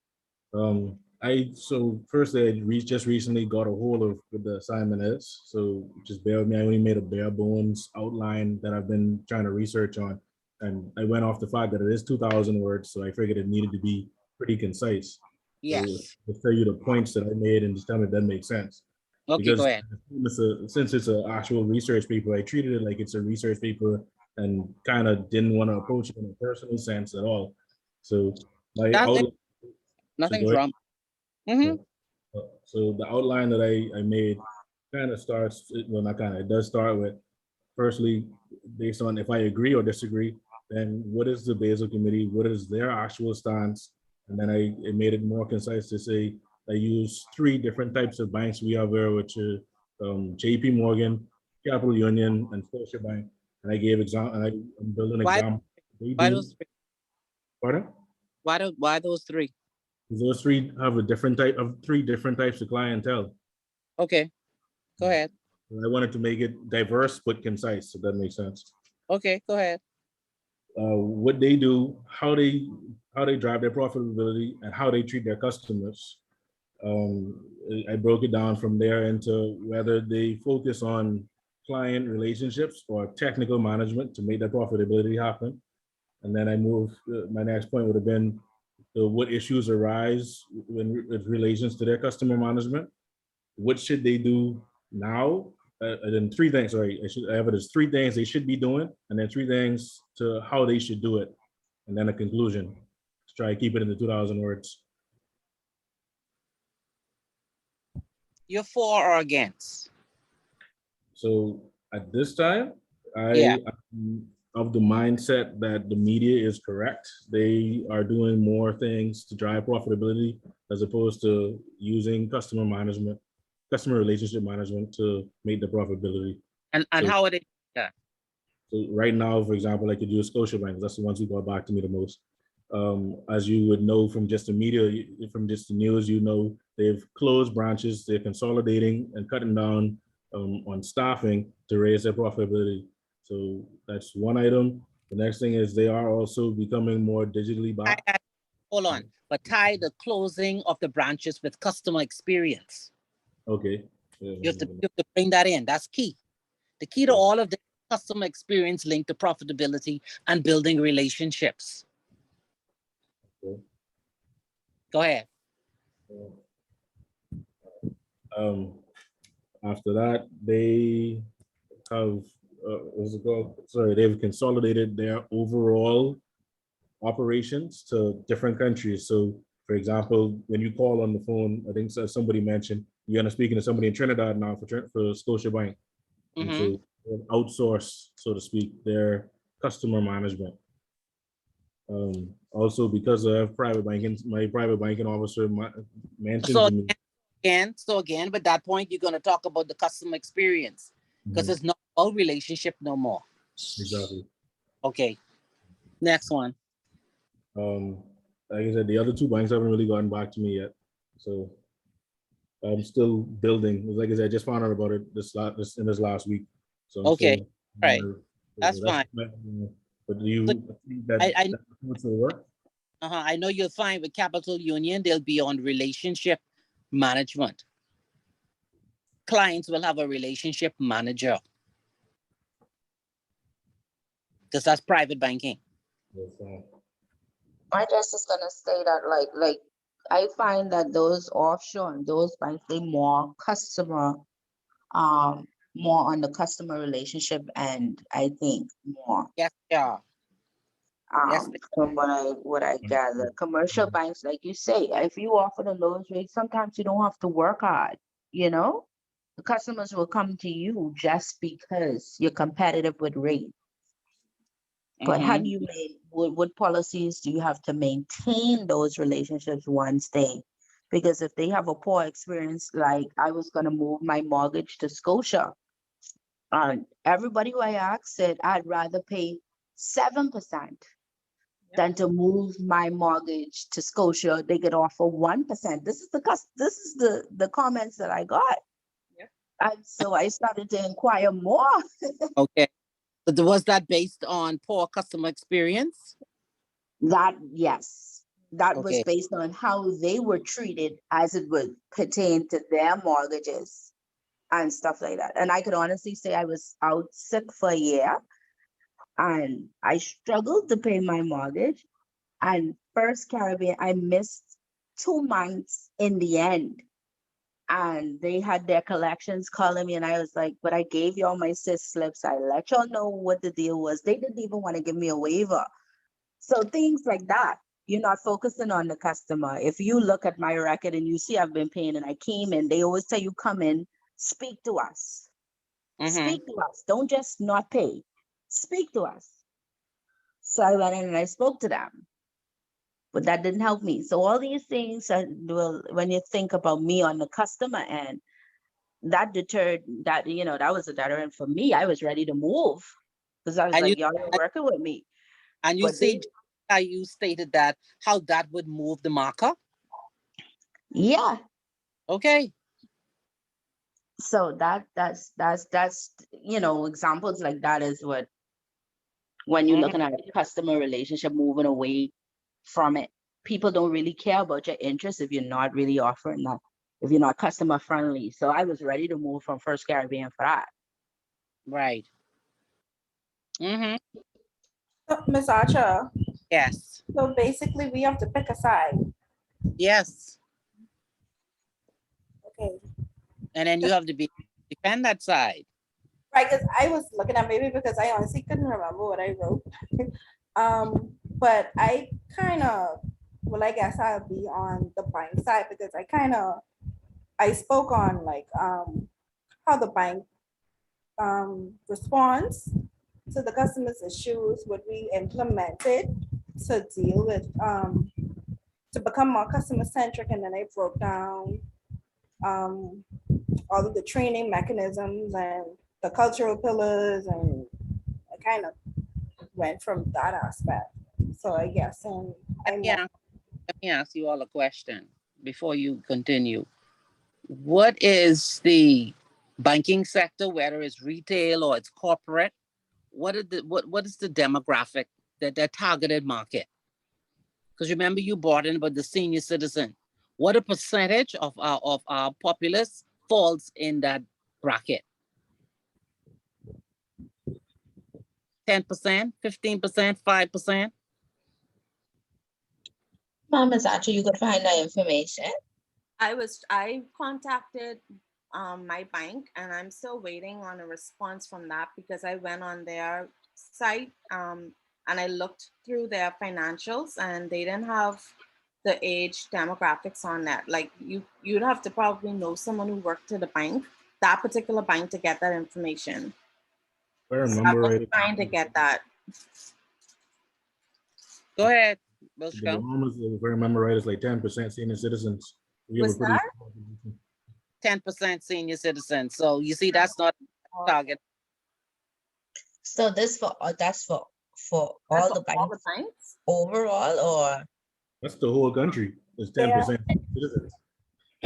So first I just recently got a hold of what the assignment is. So just bear with me. I only made a bare bones outline that I've been trying to research on, and I went off the fact that it is 2,000 words. So I figured it needed to be pretty concise. Yes. So to tell you the points that I made and just tell me if that makes sense. Okay, Because go ahead. since it's an actual research paper, I treated it like it's a research paper and kind of didn't want to approach it in a personal sense at all. So my Nothing's wrong. Mm-hmm. So the outline that I made kind of starts, well, not kind of, it does start with, firstly, based on if I agree or disagree, then what is the Basel Committee? What is their actual stance? And then I made it more concise to say, I use 3 different types of banks we have here, which are JP Morgan, Capital Union, and Scotiabank. And I gave example, and I'm building an example. Why those three? Pardon? Why those 3? Those 3 have a different type of 3 different types of clientele. Okay, go ahead. I wanted to make it diverse but concise, if that makes sense. Okay, go ahead. What they do, how they drive their profitability, and how they treat their customers. I broke it down from there into whether they focus on client relationships or technical management to make that profitability happen. And then I moved, my next point would have been what issues arise with relations to their customer management. What should they do now? And then 3 things, sorry, I have it as 3 things they should be doing, and then 3 things to how they should do it. And then a conclusion. Let's try to keep it in the 2,000 words. You're for or against? So at this time, Yeah. I'm of the mindset that the media is correct. They are doing more things to drive profitability as opposed to using customer relationship management to make the profitability. And So- how are they? Yeah. So right now, for example, like you do Scotiabank, that's the ones who got back to me the most. As you would know from just the media, from just the news, you know, they've closed branches, they're consolidating and cutting down on staffing to raise their profitability. So that's one item. The next thing is they are also becoming more digitally backed. Hold on, but tie the closing of the branches with customer experience. Okay. You have to bring that in. That's key. The key to all of the customer experience linked to profitability and building relationships. Okay. Go ahead. After that, they have what's it called? Sorry, they've consolidated their overall operations to different countries. So, for example, when you call on the phone, I think somebody mentioned you're gonna speaking to somebody in Trinidad now for Scotiabank, and so they outsource, so to speak, their customer management. Also, because of private banking, my private banking officer mentioned to me. So again, with that point, you're going to talk about the customer experience because it's not about relationship no more. Exactly. Okay. Next one. Like I said, the other two banks haven't really gotten back to me yet, so I'm still building. Like I said, I just found out about it this last week. So I'm okay, still, right. That's fine. But do you think that will work? I know you'll find with Capital Union, they'll be on relationship management. Clients will have a relationship manager because that's private banking. I just is gonna say that like I find that those offshore and those banks, they more customer, more on the customer relationship, and I think more. Yes, yeah. Yes. From what I gather, commercial banks, like you say, if you offer the lowest rate, sometimes you don't have to work hard. You know, the customers will come to you just because you're competitive with rate. But how do you what policies do you have to maintain those relationships once they, because if they have a poor experience, like I was going to move my mortgage to Scotia, everybody who I asked said I'd rather pay 7% than to move my mortgage to Scotia. They could offer 1%. This is the comments that I got. And so I started to inquire more. Okay. But was that based on poor customer experience? Yes, that was based on how they were treated as it would pertain to their mortgages and stuff like that. And I could honestly say I was out sick for a year and I struggled to pay my mortgage. And First Caribbean, I missed 2 months in the end. And they had their collections calling me, and I was like, but I gave y'all my CIS slips. I let y'all know what the deal was. They didn't even want to give me a waiver. So things like that, you're not focusing on the customer. If you look at my record and you see I've been paying and I came in, they always tell you, come in, speak to us. Speak to us. Don't just not pay. Speak to us. So I went in and I spoke to them. But that didn't help me. So all these things, when you think about me on the customer end, that deterred that, that was a deterrent for me. I was ready to move because I was like, y'all are working with me. And you see how you stated that, how that would move the marker? Yeah. Okay. So that's examples like that is what, when you're looking at a customer relationship, moving away from it, people don't really care about your interest if you're not really offering that, if you're not customer friendly. So I was ready to move from First Caribbean for that. Right. Ms. Archer. Yes. So basically we have to pick a side. Yes. Okay. And then you have to defend that side. Right, because I was looking at, maybe because I honestly couldn't remember what I wrote. But I kind of, well, I guess I'll be on the bank side because I spoke on like how the bank responds to the customer's issues, what we implemented to deal with, to become more customer centric. And then I broke down all of the training mechanisms and the cultural pillars and I kind of went from that aspect. So I guess I'm Yeah, let me ask you all a question before you continue. What is the banking sector, whether it's retail or it's corporate? What is the demographic that their targeted market? Because remember, you brought in about the senior citizen. What a percentage of our populace falls in that bracket? 10%, 15%, 5%? Mama Sacha, you could find that information. I contacted my bank, and I'm still waiting on a response from that because I went on their site and I looked through their financials, and they didn't have the age demographics on that. Like you'd have to probably know someone who worked at the bank, that particular bank, to get that information. If I So I remember was right, trying to get that. Go ahead, the Bilshka. Bahamas, if I remember right, it's like 10% senior citizens. We have a What's pretty that? 10% senior citizens. So you see, that's not a target. So this for that's for That's all the all banks the banks? overall, or That's the whole country. It's 10% citizens.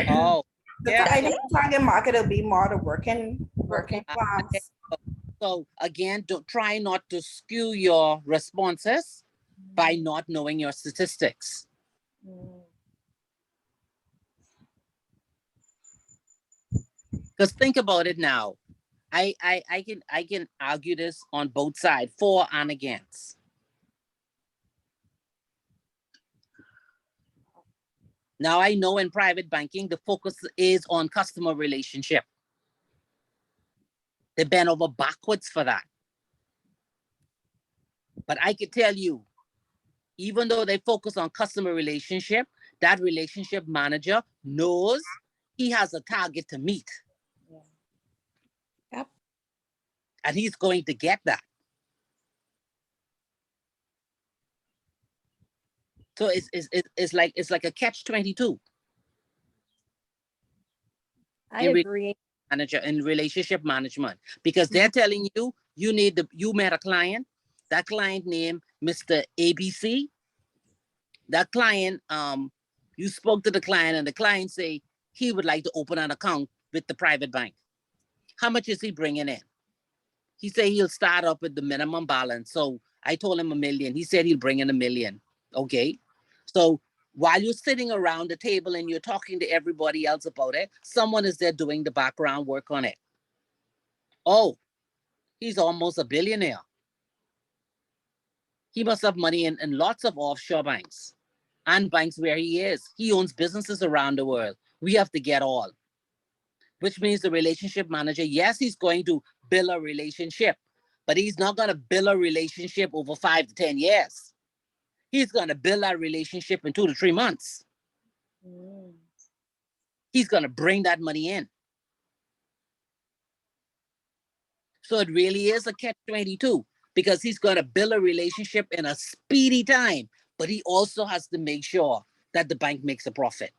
Oh, yeah. I So, think the target market will be more the working class. so again, don't try not to skew your responses by not knowing your statistics. Because think about it now. I can argue this on both sides, for and against. Now I know in private banking, the focus is on customer relationship. They bend over backwards for that. But I can tell you, even though they focus on customer relationship, that relationship manager knows he has a target to meet. Yep. And he's going to get that. So it's like a catch-22. I in agree. Manager in relationship management, because they're telling you you met a client, that client named Mr. ABC. That client, you spoke to the client, and the client say he would like to open an account with the private bank. How much is he bringing in? He said he'll start up with the minimum balance. So I told him $1 million. He said he'll bring in $1 million. Okay. So while you're sitting around the table and you're talking to everybody else about it, someone is there doing the background work on it. Oh, he's almost a billionaire. He must have money in lots of offshore banks and banks where he is. He owns businesses around the world. We have to get all, which means the relationship manager, yes, he's going to build a relationship, but he's not going to build a relationship over 5 to 10 years. He's going to build that relationship in 2 to 3 months. He's going to bring that money in. So it really is a catch-22, because he's going to build a relationship in a speedy time, but he also has to make sure that the bank makes a profit.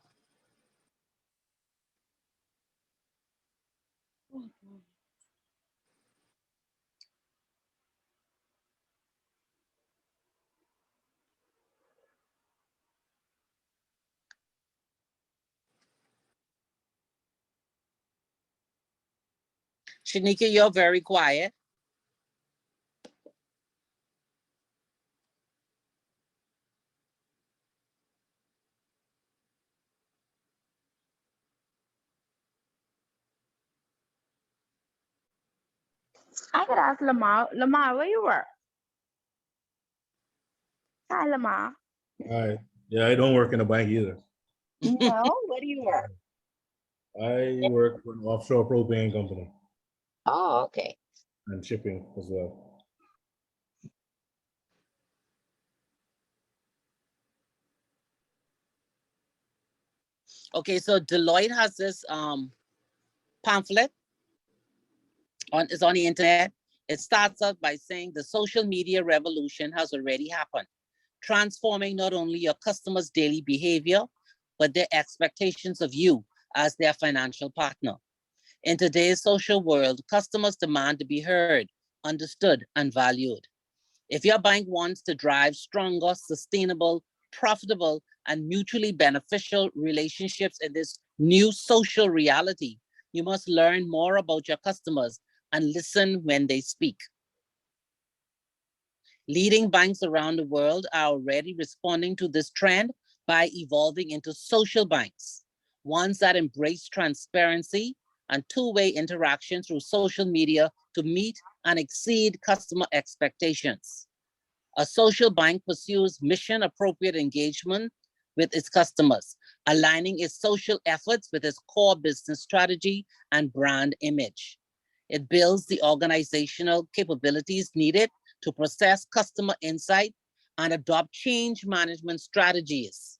Shanika, you're very quiet. I could ask Lamar. Lamar, where you work? Hi, Lamar. Yeah, I don't work in a bank either. No, where do you work? I work for an offshore propane company Oh, okay. and shipping as well. Okay, so Deloitte has this pamphlet it's on the internet. It starts out by saying the social media revolution has already happened, transforming not only your customers' daily behavior, but their expectations of you as their financial partner. In today's social world, customers demand to be heard, understood, and valued. If your bank wants to drive stronger, sustainable, profitable, and mutually beneficial relationships in this new social reality, you must learn more about your customers and listen when they speak. Leading banks around the world are already responding to this trend by evolving into social banks, ones that embrace transparency and two-way interaction through social media to meet and exceed customer expectations. A social bank pursues mission-appropriate engagement with its customers, aligning its social efforts with its core business strategy and brand image. It builds the organizational capabilities needed to process customer insight and adopt change management strategies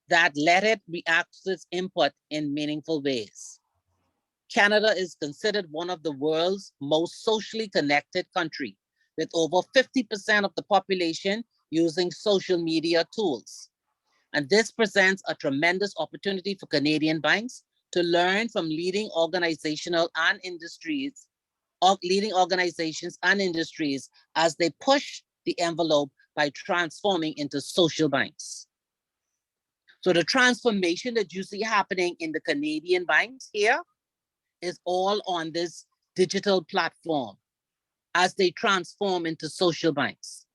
that let it react to its input in meaningful ways. Canada is considered one of the world's most socially connected countries, with over 50% of the population using social media tools. And this presents a tremendous opportunity for Canadian banks to learn from leading organizations and industries as they push the envelope by transforming into social banks. So the transformation that you see happening in the Canadian banks here is all on this digital platform as they transform into social banks.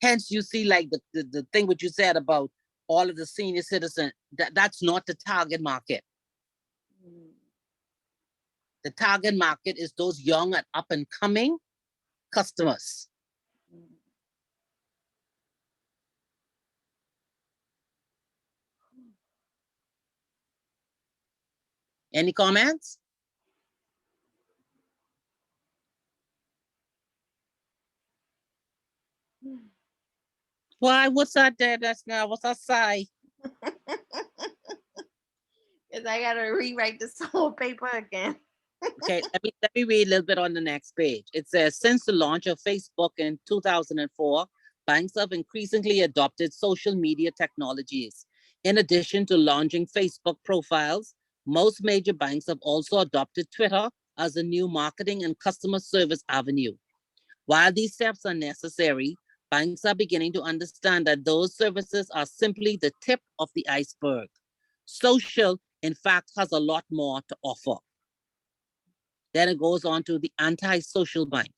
Hence, you see like the thing what you said about all of the senior citizens, that's not the target market. The target market is those young and up and coming customers. Any comments? Why? What's that there? That's now. What's that sigh? Because I gotta rewrite this whole paper again. Okay, let me read a little bit on the next page. It says, since the launch of Facebook in 2004, banks have increasingly adopted social media technologies. In addition to launching Facebook profiles, most major banks have also adopted Twitter as a new marketing and customer service avenue. While these steps are necessary, banks are beginning to understand that those services are simply the tip of the iceberg. Social, in fact, has a lot more to offer. Then it goes on to the anti-social bank.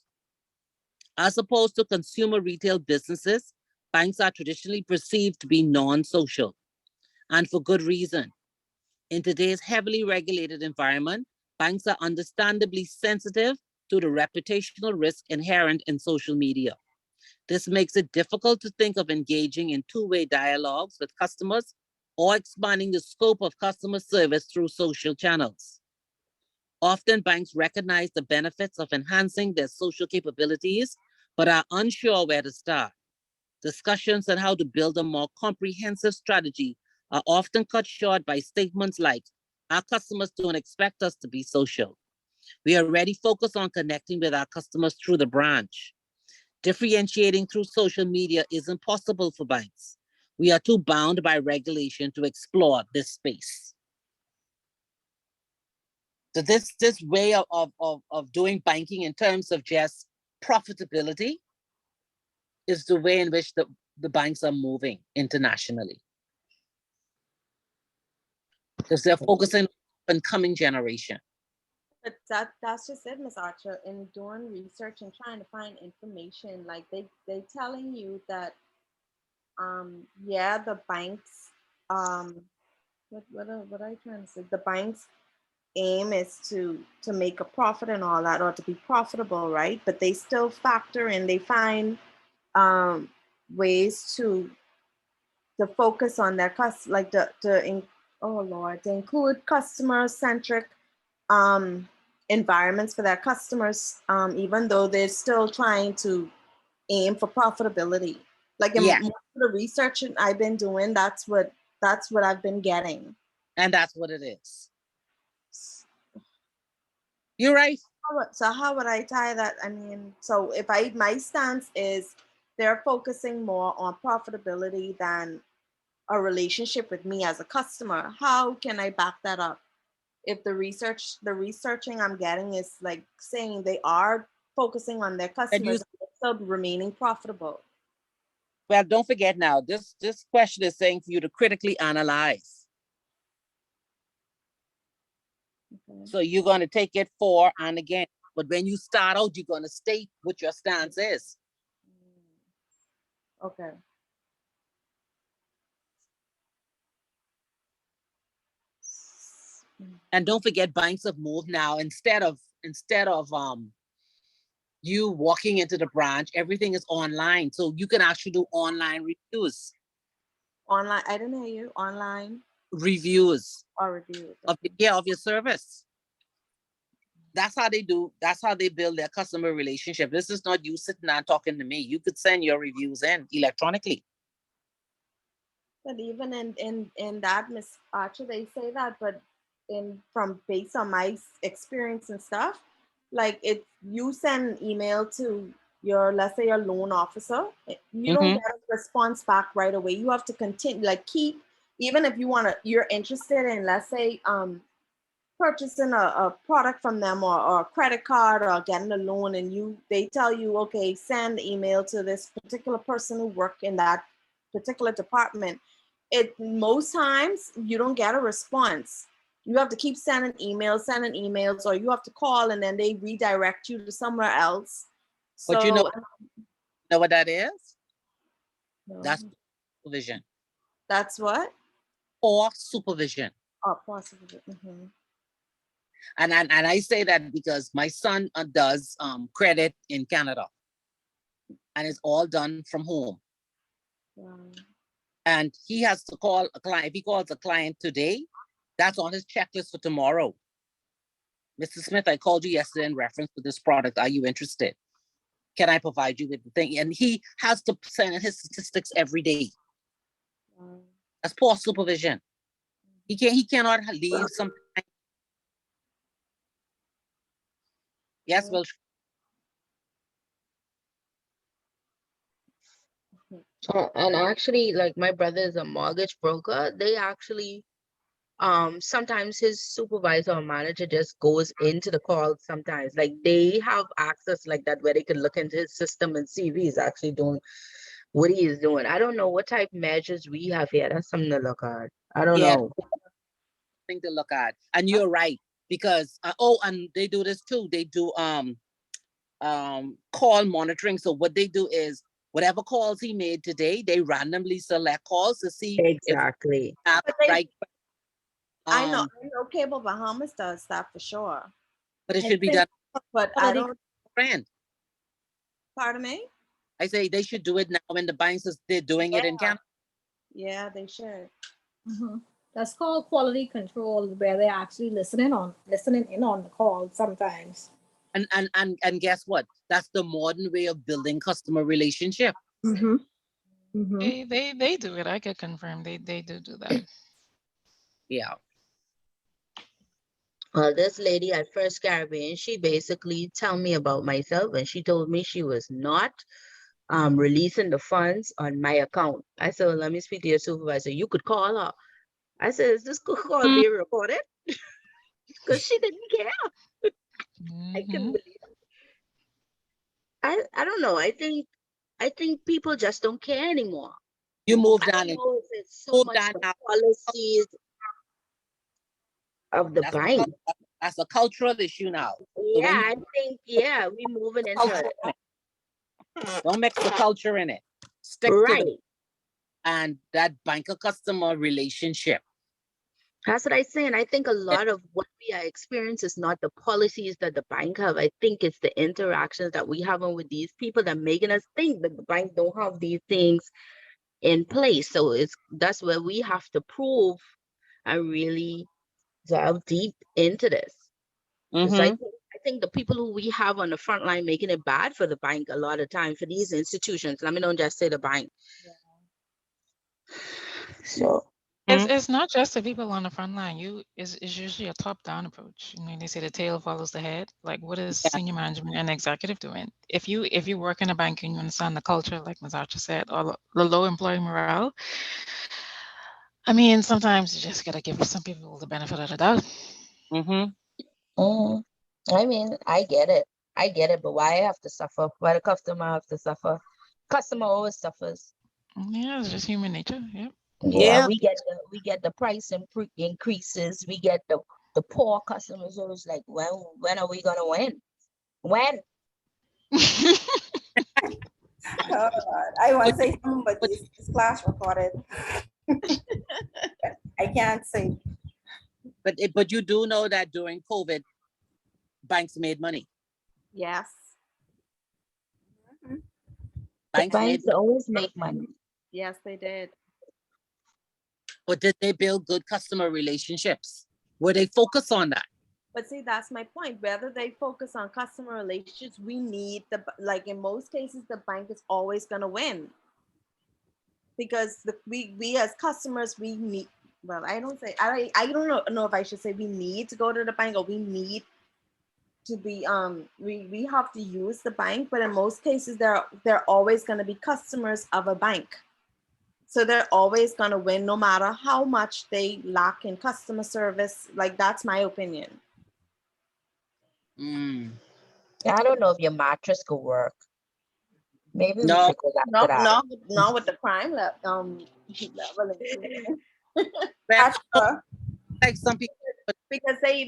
As opposed to consumer retail businesses, banks are traditionally perceived to be non-social, and for good reason. In today's heavily regulated environment, banks are understandably sensitive to the reputational risk inherent in social media. This makes it difficult to think of engaging in two-way dialogues with customers or expanding the scope of customer service through social channels. Often banks recognize the benefits of enhancing their social capabilities, but are unsure where to start. Discussions on how to build a more comprehensive strategy are often cut short by statements like, our customers don't expect us to be social. We already focus on connecting with our customers through the branch. Differentiating through social media is impossible for banks. We are too bound by regulation to explore this space. So this way of doing banking in terms of just profitability is the way in which the banks are moving internationally. Because they're focusing on coming generation. But that's just it, Ms. Archer. In doing research and trying to find information, like they telling you that yeah, the banks what are you trying to say? The banks aim is to make a profit and all that, or to be profitable, right? But they still factor in, they find ways to focus on their like to include customer centric environments for their customers, even though they're still trying to aim for profitability. Like in most of the research I've been doing, that's what I've been getting. And that's what it is. You're right. So how would I tie that? I mean, so if my stance is they're focusing more on profitability than a relationship with me as a customer, how can I back that up? if the researching I'm getting is like saying they are focusing on their customers, still remaining profitable. Well, don't forget now, this question is saying for you to critically analyze. Okay. So you're going to take it for and again. But when you start out, you're going to state what your stance is. Okay. And don't forget, banks have moved now. Instead of you walking into the branch, everything is online. So you can actually do online reviews. Online, I didn't hear you. Online reviews or reviews. of your service. That's how they do. That's how they build their customer relationship. This is not you sitting and talking to me. You could send your reviews in electronically. But even in that, Miss Archer, they say that, but from based on my experience and stuff, like you send an email to your, let's say, your loan officer, you don't get a response back right away. You have to continue, like even if you're interested in, let's say, purchasing a product from them or a credit card or getting a loan, and they tell you, okay, send email to this particular person who work in that particular department. Most times you don't get a response. You have to keep sending emails, or you have to call, and then they redirect you to somewhere else. But So, you know what that is? no. That's supervision. That's what? Or supervision. Oh, possibly. Mm-hmm. And I say that because my son does credit in Canada, and it's all done from home. Wow. And he has to call a client. If he calls a client today, that's on his checklist for tomorrow. Mr. Smith, I called you yesterday in reference to this product. Are you interested? Can I provide you with the thing? And he has to send in his statistics every day. Wow. That's poor supervision. He cannot leave something. Yes, well. And actually, like my brother is a mortgage broker. They actually, sometimes his supervisor or manager just goes into the call sometimes. Like they have access like that where they can look into his system and see if he's actually doing what he is doing. I don't know what type of measures we have here. That's something to look at. I don't know. Thing to look at. And you're right, because and they do this too. They do call monitoring. So what they do is whatever calls he made today, they randomly select calls to see exactly. Right. I know Cable Bahamas does that for sure. But it should be done. But I don't. Friend. Pardon me? I say they should do it now when the banks they're doing it in Canada. Yeah, they should. Mm-hmm. That's called quality control, where they're actually listening in on the call sometimes. And guess what? That's the modern way of building customer relationship. Mm-hmm. Mm-hmm. They do it. I can confirm they do that. Yeah. This lady at First Caribbean, she basically tell me about myself, and she told me she was not releasing the funds on my account. I said, well, let me speak to your supervisor. You could call her. I said, is this call being recorded? Because she didn't care. I couldn't believe it. I don't know. I think people just don't care anymore. You moved on. It's so much the policies of the bank. That's a cultural issue now. Yeah, I think, we're moving into it. Don't mix the culture in it. Stick to and that banker customer relationship. That's what I'm saying. I think a lot of what we are experiencing is not the policies that the bank have. I think it's the interactions that we having with these people that making us think that the bank don't have these things in place. So that's where we have to prove and really delve deep into this. I think the people who we have on the front line making it bad for the bank a lot of time, for these institutions. Let me don't just say the bank. So it's not just the people on the front line. It's usually a top-down approach. You know, they say the tail follows the head. Like, what is senior management and executive doing? If you work in a bank and you understand the culture, like Ms. Archer said, or the low employee morale, I mean, sometimes you just gotta give some people the benefit of the doubt. Mm-hmm. Mm. I mean, I get it. I get it, but why I have to suffer? Why the customer have to suffer? Customer always suffers. Yeah, it's just human nature. Yep. Yeah, Yeah. we get the price increases. We get the poor customers always like, when are we gonna win? When? Oh, Lord. I want to But, say something, but but this class recorded. I can't say. but you do know that during COVID, banks made money. Yes. Mhm. Banks made Banks money. always make money. Yes, they did. But did they build good customer relationships? Were they focused on that? But see, that's my point. Whether they focus on customer relationships, we need like in most cases, the bank is always going to win because we as customers, we need, well, I don't know if I should say we need to go to the bank or we need to be, we have to use the bank, but in most cases, they're always going to be customers of a bank. So they're always going to win no matter how much they lack in customer service. Like, that's my opinion. Mm. I don't know if your mattress could work. Maybe we No, should go back No, to that. not with the crime level. well, Gotcha. like some people, but Because they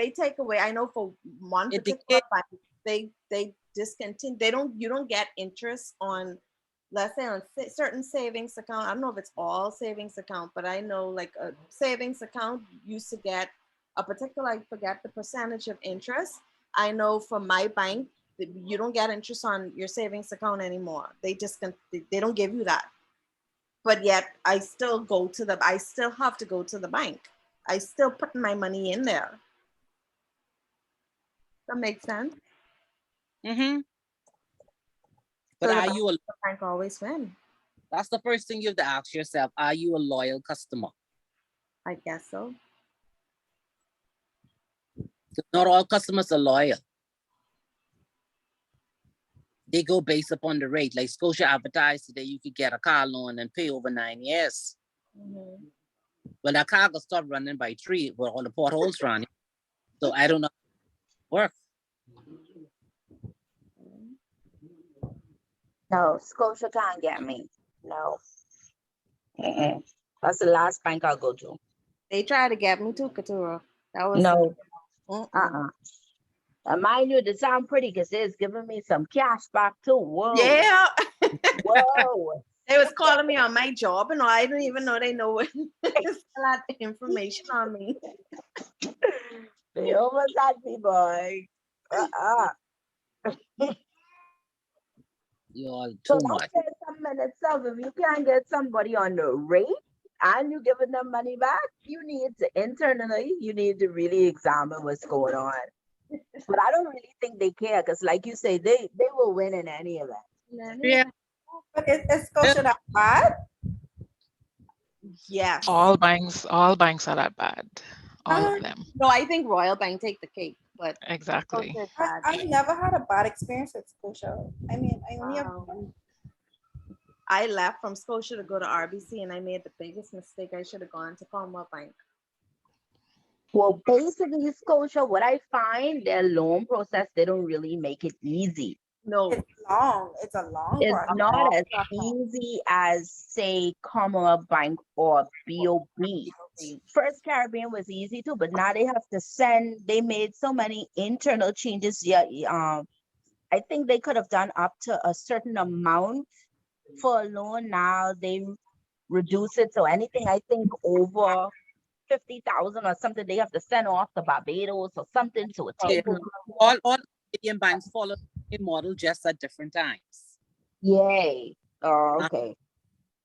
take away. I know for one it particular became bank, they discontinue. You don't get interest on, let's say on certain savings account. I don't know if it's all savings account, but I know like a savings account used to get a particular, I forget the percentage of interest. I know from my bank that you don't get interest on your savings account anymore. They don't give you that. But yet I still I still have to go to the bank. I still put my money in there. That makes sense. mm-hmm. But So are you a the bank always win. that's the first thing you have to ask yourself. Are you a loyal customer? I guess so. 'Cause not all customers are loyal. They go based upon the rate. Like Scotia advertised today, you could get a car loan and pay over 9 years. Mhm. Well, that car will stop running by 3 with all the potholes running. So I don't know how it works. No, Scotia can't get me. No. Mm-mm. That's the last bank I'll go to. They tried to get me too, Katura. That was No. mm-mm. Uh-uh. And mind you, it sound pretty because it's giving me some cash back too. Whoa. Yeah. Whoa. They was calling me on my job and I don't even know they know what a lot of information on me. They almost had me, boy. Uh-uh. You're all So too that much. says something in itself. If you can't get somebody on the rate and you giving them money back, you need to really examine what's going on. But I don't really think they care because, like you say, they will win in any event. Yeah. But is Scotia that bad? Yes. All banks are that bad. All of them. No, I think Royal Bank take the cake, but Exactly. Scotia is I, bad. I never had a bad experience with Scotia. I mean, I only have I left from Scotia to go to RBC and I made the biggest mistake. I should have gone to Commonwealth Bank. Well, basically, Scotia, what I find, their loan process, they don't really make it easy. No. it's long. It's a long It's process. not as easy as, say, Commonwealth Bank or BOB. First Caribbean was easy too, but now they made so many internal changes. Yeah, I think they could have done up to a certain amount for a loan. Now they reduce it. So anything I think over 50,000 or something, they have to send off to Barbados or something to a Yeah. table. All Canadian banks follow the same model just at different times. Yay. Oh, okay.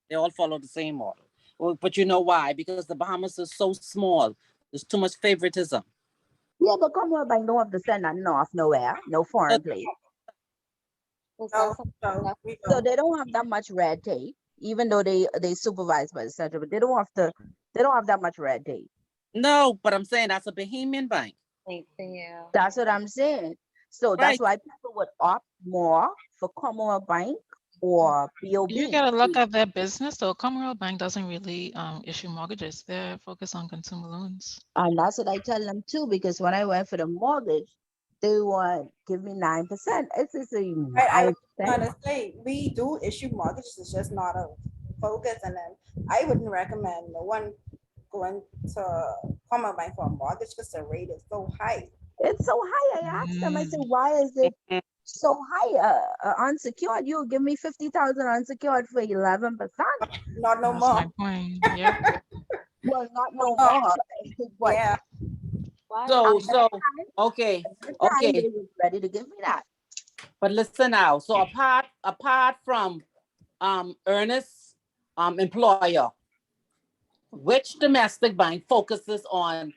They all follow the same model. Well, but you know why? Because the Bahamas is so small. There's too much favoritism. Yeah, but Commonwealth Bank don't have to send nothing off nowhere, no foreign place. No, we So don't. they don't have that much red tape, even though they supervise by the center, but they don't have that much red tape. No, but I'm saying that's a Bahamian bank. Thank you. That's what I'm saying. So that's Right. why people would opt more for Commonwealth Bank or BOB. You gotta look at their business. So Commonwealth Bank doesn't really issue mortgages. They're focused on consumer loans. And that's what I tell them too, because when I went for the mortgage, they want give me 9%. It's just a I was 9%. gonna say, we do issue mortgages, it's just not a focus, and then I wouldn't recommend the one going to Commonwealth Bank for a mortgage because the rate is so high. It's so high. I asked them, I said, why is it so high? Unsecured, you'll give me 50,000 unsecured for 11%. Not no That's more. my point. Yeah. Well, not no more. But Yeah, So okay, at the time, okay. they was ready to give me that. But listen now. So apart from Ernest's employer, which domestic bank focuses on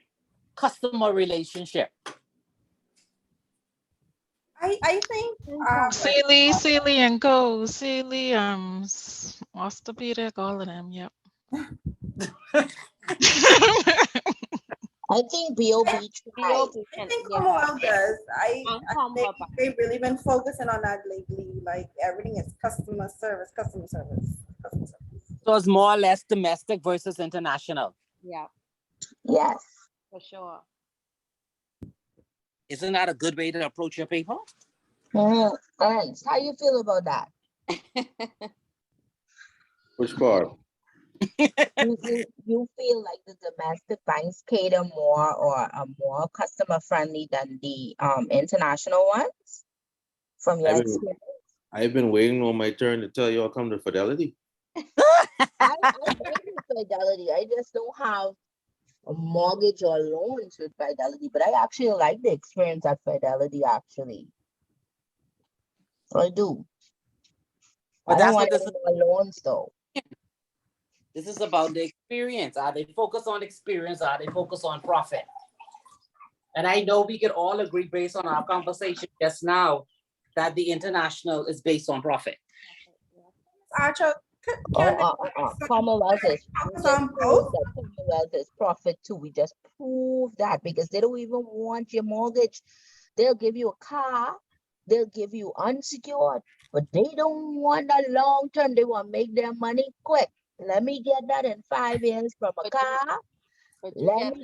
customer relationship? I think Sealy and Co. Sealy, orthopedic, all of them. Yep. I think BOB tried. I think Commonwealth does. I think they've really been focusing on that lately. Like everything is customer service, customer service, customer service. So it's more or less domestic versus international. Yeah, Yes. for sure. Isn't that a good way to approach your paper? Ernst, how you feel about that? Which part? You feel like the domestic banks cater more or are more customer friendly than the international ones from your I've been- experience? I've been waiting on my turn to tell you I'll come to Fidelity. I agree with Fidelity. I just don't have a mortgage or loans with Fidelity, but I actually like the experience at Fidelity actually. I do. But I that's don't what want this any more loans though. This is about the experience. Are they focused on experience? Are they focused on profit? And I know we could all agree based on our conversation just now that the international is based on profit. Archer, Commonwealth is focus on both? Commonwealth is profit too. We just prove that because they don't even want your mortgage. They'll give you a car, they'll give you unsecured, but they don't want that long term. They want to make their money quick. Let me get that in 5 years from a car. Let me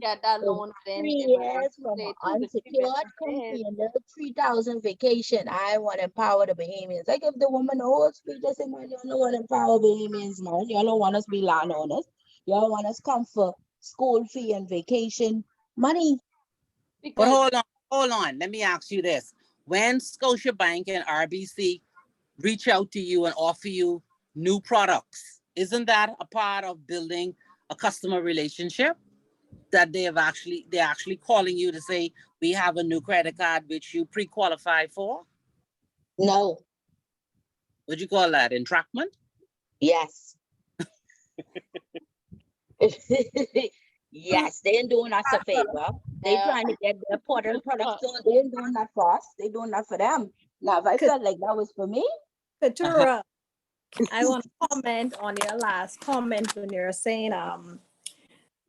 get that loan in 3 years from an unsecured company and the 3,000 vacation. I want to empower the Bahamians. I give the woman the whole speech. I say, man, you don't want to empower Bahamians, man. You don't want us to be landowners. You don't want us to come for school fee and vacation money. But hold on. Let me ask you this. When Scotiabank and RBC reach out to you and offer you new products, isn't that a part of building a customer relationship? That they're actually calling you to say, we have a new credit card which you pre-qualify for? No. What'd you call that? Entrapment? Yes. Yes, they ain't doing us a favor. They trying to get their portal products on. They ain't doing that for us. They doing that for them. Now, if I felt like that was for me. Katura, I want to comment on your last comment when you're saying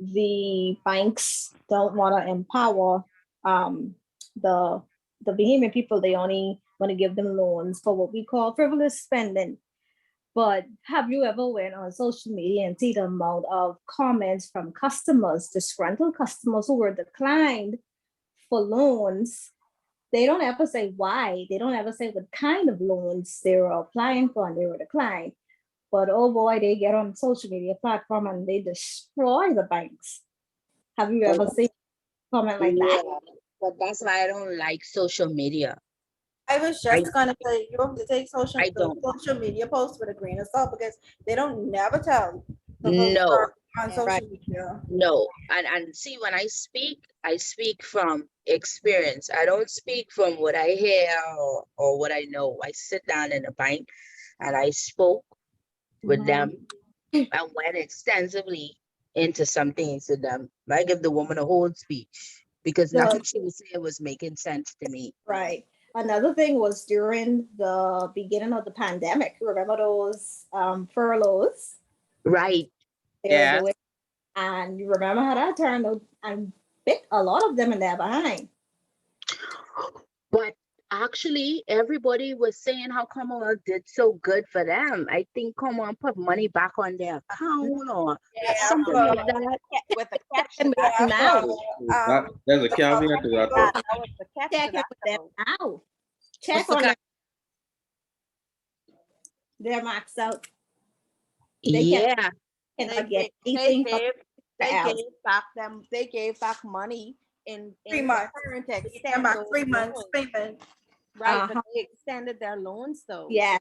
the banks don't want to empower the Bahamian people. They only want to give them loans for what we call frivolous spending. But have you ever went on social media and see the amount of comments from customers, disgruntled customers who were declined for loans? They don't ever say why. They don't ever say what kind of loans they were applying for and they were declined. But oh boy, they get on social media platform and they destroy the banks. Have you ever seen a comment like that? But that's why I don't like social media. I was just gonna say you have to take social media posts with a grain of salt because they don't never tell the folks No. are on social media. No, and see, when I speak from experience. I don't speak from what I hear or what I know. I sit down in a bank and I spoke with them and went extensively into some things to them. I give the woman a whole speech because nothing she was saying was making sense to me. Right. Another thing was during the beginning of the pandemic. Remember those furloughs? Right. Yeah. And you remember how that turned out and bit a lot of them in there behind. But actually, everybody was saying how Commonwealth did so good for them. I think Commonwealth put money back on their account or Yeah, something for- like that. With the catch to Checking that, with them now. There's a caveat to that. though. that was the catch to Checking that. with them though. now. Check the on ca- them. They're maxed out. They Yeah, cannot get They anything from gave they else. gave back them. They gave back money in 3 the months. current They extend came back those 3 months loans. payment. Right, but Uh-huh. they extended their loans though. Yes,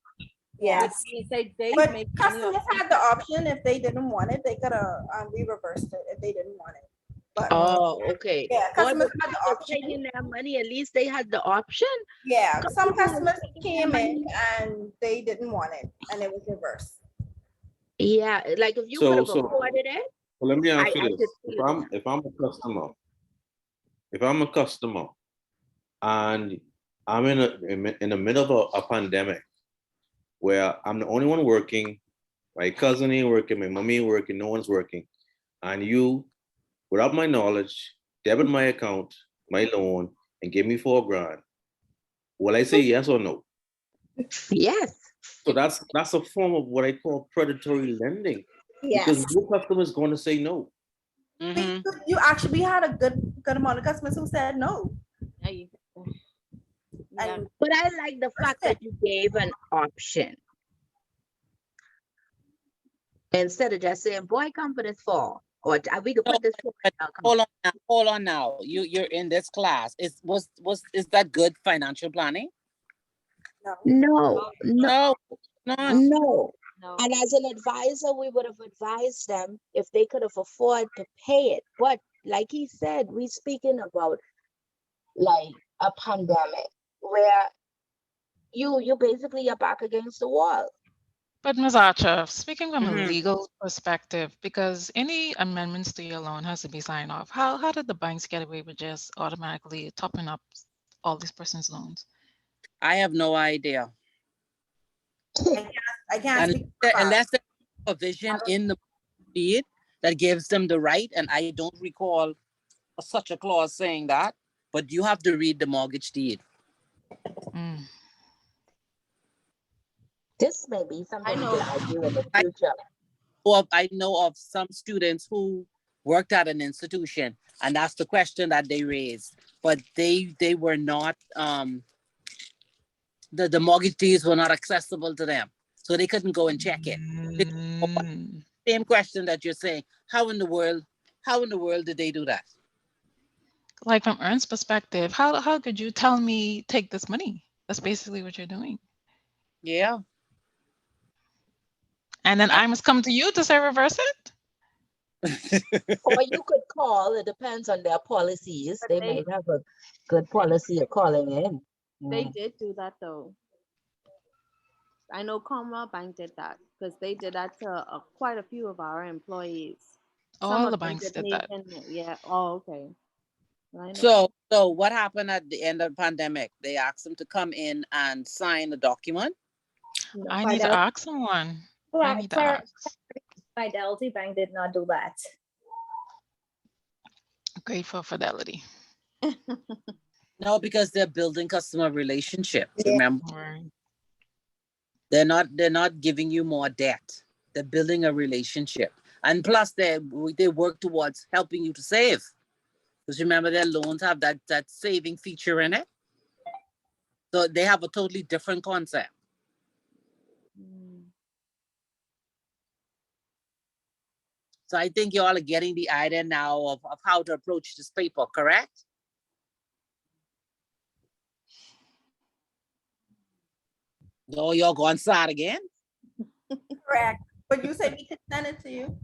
yes. Which means they But make money off customers had the option, if they didn't want it, they could have, we reversed it if they didn't want it. But oh, okay. yeah, Boy, customers but had the people were option. taking their money, at least they had the option. Yeah, some People were customers taking their came in money. and they didn't want it and it was reversed. Yeah, like if you So- could have so- afforded it, Well, let me ask I you could this: see if it. I'm a customer, and I'm in the middle of a pandemic, where I'm the only one working, my cousin ain't working, my mommy ain't working, no one's working, and you, without my knowledge, debit my account, my loan, and give me $4,000, will I say yes or no? Yes. So that's a form of what I call predatory lending, because Yes. no customer is going to say no. Mhm. You actually, we had a good amount of customers who said no. Yeah. And But I like the fact that you gave an option instead of just saying, boy, confidence fall. Or we could put this book in our account." Hold on now. You're in this class. Is that good financial planning? No, no, No. no. No. And as an advisor, we would have advised them if they could have afforded to pay it. But like he said, we're speaking about like a pandemic where you basically are back against the wall. But Ms. Archer, speaking from a Mhm. legal perspective, because any amendments to your loan has to be signed off, how did the banks get away with just automatically topping up all these person's loans? I have no idea. I can't speak for that. Unless there's a provision in the deed that gives them the right, and I don't recall such a clause saying that, but you have to read the mortgage deed. Mm. This may be something we know. can argue in the future. I know of some students who worked at an institution, and that's the question that they raised, but they were not, the mortgage deeds were not accessible to them, so they couldn't go and check it. Mm. Same question that you're saying, how in the world did they do that? Like from Ernst's perspective, how could you tell me take this money? That's basically what you're doing. Yeah. And then I must come to you to say reverse it? Or you could call, it depends on their policies. But They they- might have a good policy of calling in. They did do that though. I know Commonwealth Bank did that because they did that to quite a few of our employees. Some All of the them banks didn't did that. even- Yeah. Oh, okay. I know. So what happened at the end of the pandemic? They asked them to come in and sign a document. I need to ask someone. I need to ask. Fidelity Bank did not do that. Great for Fidelity. No, because they're building customer relationships. Yeah. Remember, Right. they're not giving you more debt. They're building a relationship, and plus they work towards helping you to save. Because remember, their loans have that saving feature in it, so they have a totally different concept. Mm. So I think you all are getting the idea now of how to approach this paper, correct? No, y'all going sad again? Correct. But you said we could send it to you.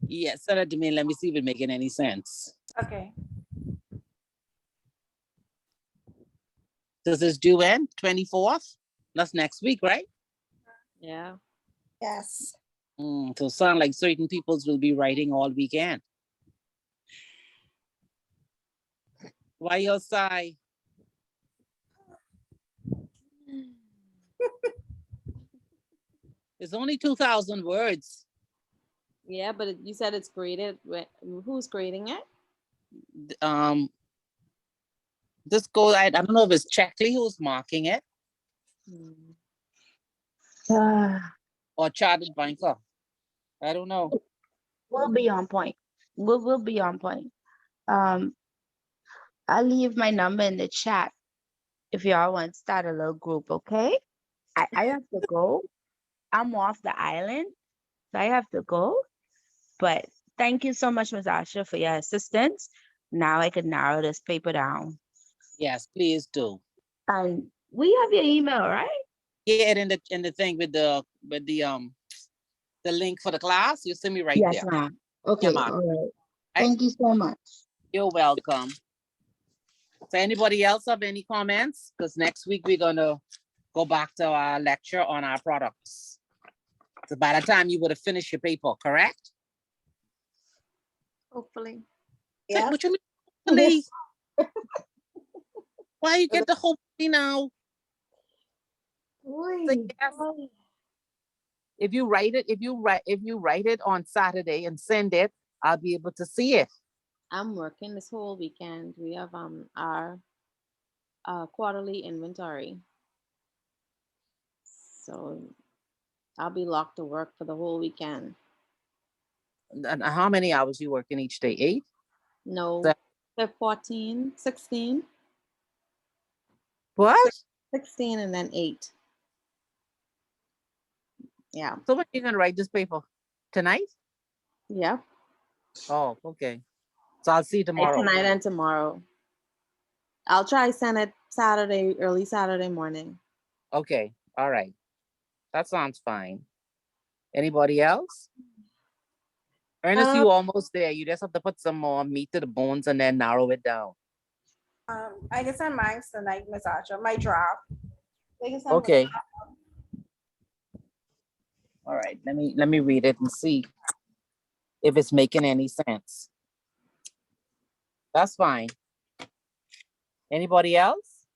Yeah, send it to me. Let me see if it's making any sense. Okay. Does this due when? 24th? That's next week, right? Yeah. Yes. So sound like certain peoples will be writing all weekend. Why you sigh? It's only 2,000 words. Yeah, but you said it's graded. Who's grading it? Um, This goes, I don't know if it's Checkley who's marking it or Chartered Banker. I don't know. We'll be on point. We'll be on point. I'll leave my number in the chat if y'all want to start a little group, okay? I have to go. I'm off the island, so I have to go. But thank you so much, Ms. Asha, for your assistance. Now I can narrow this paper down. Yes, please do. And we have your email, right? Yeah, in the thing with the link for the class. You see me right Yes, there. ma'am. Okay, ma'am. all right. Thank you so much. You're welcome. So anybody else have any comments? Because next week we're gonna go back to our lecture on our products. So by the time you would have finished your paper, correct? Hopefully. Yeah. What you mean, hopefully? Why you get the hopefully now? Say yes. If you write it on Saturday and send it, I'll be able to see it. I'm working this whole weekend. We have our quarterly inventory. So I'll be locked to work for the whole weekend. And how many hours you working each day? 8? No, So- they're 14, 16. What? 16 and then 8. Yeah. So when are you gonna write this paper? Tonight? Yeah. Oh, okay. So I'll see you tomorrow. Tonight and tomorrow. I'll try send it Saturday, early Saturday morning. Okay, all right. That sounds fine. Anybody else? Ernest, you almost there. You just have to put some more meat to the bones and then narrow it down. I can send mine tonight, Miss Asha. My draft. They can send Okay. All right. Let me read it and see if it's making any sense. That's fine. Anybody else?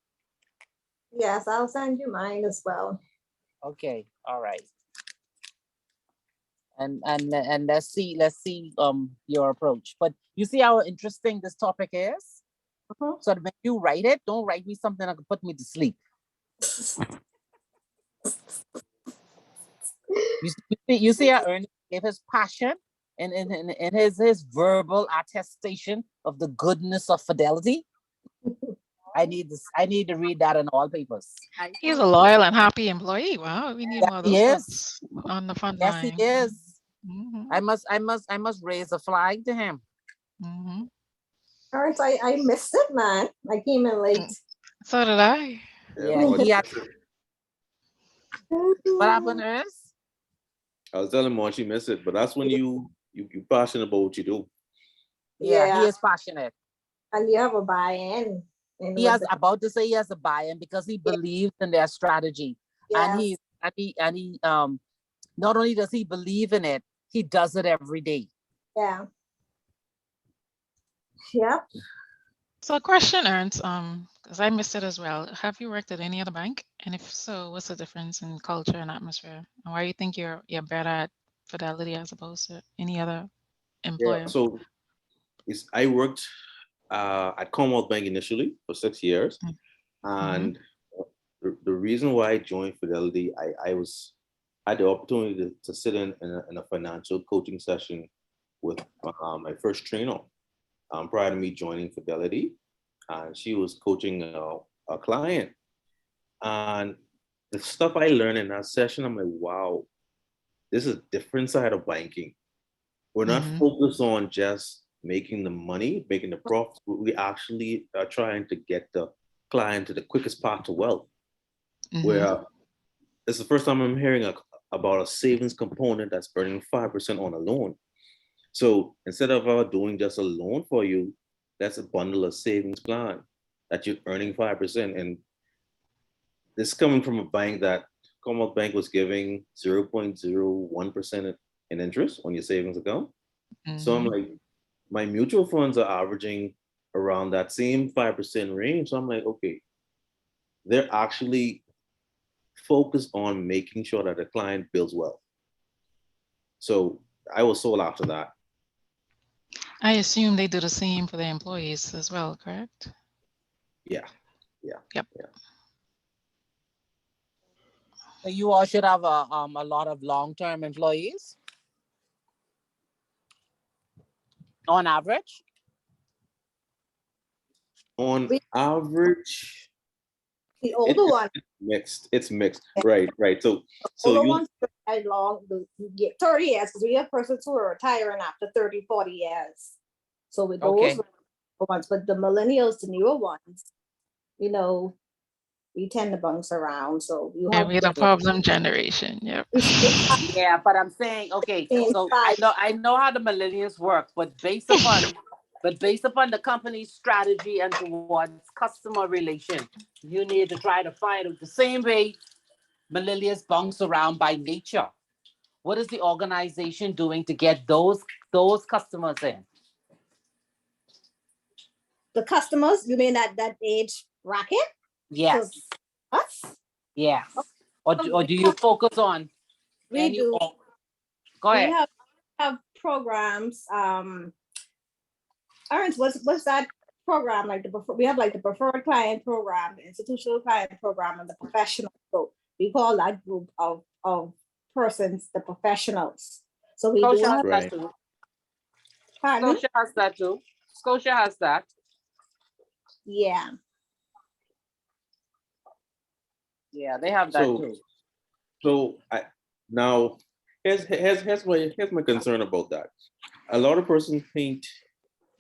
Yes, I'll send you mine as well. Okay. All right. And let's see your approach. But you see how interesting this topic is? So that when you write it, don't write me something that could put me to sleep. You see how Ernest gave his passion and his verbal attestation of the goodness of Fidelity. I need to read that in all papers. He's a loyal and happy employee. Wow, we need more of those folks on the front Yes, line. he is. Mhm. I must raise a flag to him. Mhm. All right, I missed it, man. I came in late. So did I. Yeah, he had. What happened, Ernest? I was telling Mom she missed it, but that's when you passionate about what you do. Yeah, he is passionate. And you have a buy-in. He has about to say he has a buy-in because he believes in their strategy. And he not only does he believe in it, he does it every day. Yeah. Yeah. So question, Ernst, because I missed it as well. Have you worked at any other bank? And if so, what's the difference in culture and atmosphere? And why do you think you're better at Fidelity as opposed to any other employer? Yeah, so I worked at Commonwealth Bank initially for 6 years. And the reason why I joined Fidelity, I had the opportunity to sit in a financial coaching session with my first trainer prior to me joining Fidelity. And she was coaching a client. And the stuff I learned in that session, I'm like, wow, this is a different side of banking. We're not focused on just making the money, making the profit. We actually are trying to get the client to the quickest path to wealth. Where it's the first time I'm hearing about a savings component that's earning 5% on a loan. So instead of doing just a loan for you, that's a bundle of savings plan that you're earning 5%. And this coming from a bank that Commonwealth Bank was giving 0.01% in interest on your savings account. So I'm like, my mutual funds are averaging around that same 5% range. So I'm like, okay, they're actually focused on making sure that the client builds wealth. So I was sold after that. I assume they do the same for their employees as well, correct? Yeah. Yep. So you all should have a lot of long-term employees on average. On We- average, The older one, mixed. It's mixed. Right. So older you ones are long, 30 years, because we have persons who are retiring after 30, 40 years. So with those Okay. ones, but the millennials, the newer ones, you know, we tend to bounce around. So you Yeah, have we're the problem generation. Yep. Yeah, but I'm saying, okay, In so fact- I know how the millennials work, but based upon the company's strategy and towards customer relation, you need to try to find it the same way millennials bounce around by nature. What is the organization doing to get those customers in? the customers, you mean at that age bracket? Yes, Us? yes. Or do you focus on We any? do. Go We ahead. have programs. Aaron's, what's that program like? We have like the preferred client program, the institutional client program, and the professional. So we call that group of persons the professionals. So we do Scotia has have. Right. that too. Pardon? Scotia has that too. Scotia has that. Yeah. Yeah, they have that So too. so now here's my concern about that. A lot of persons paint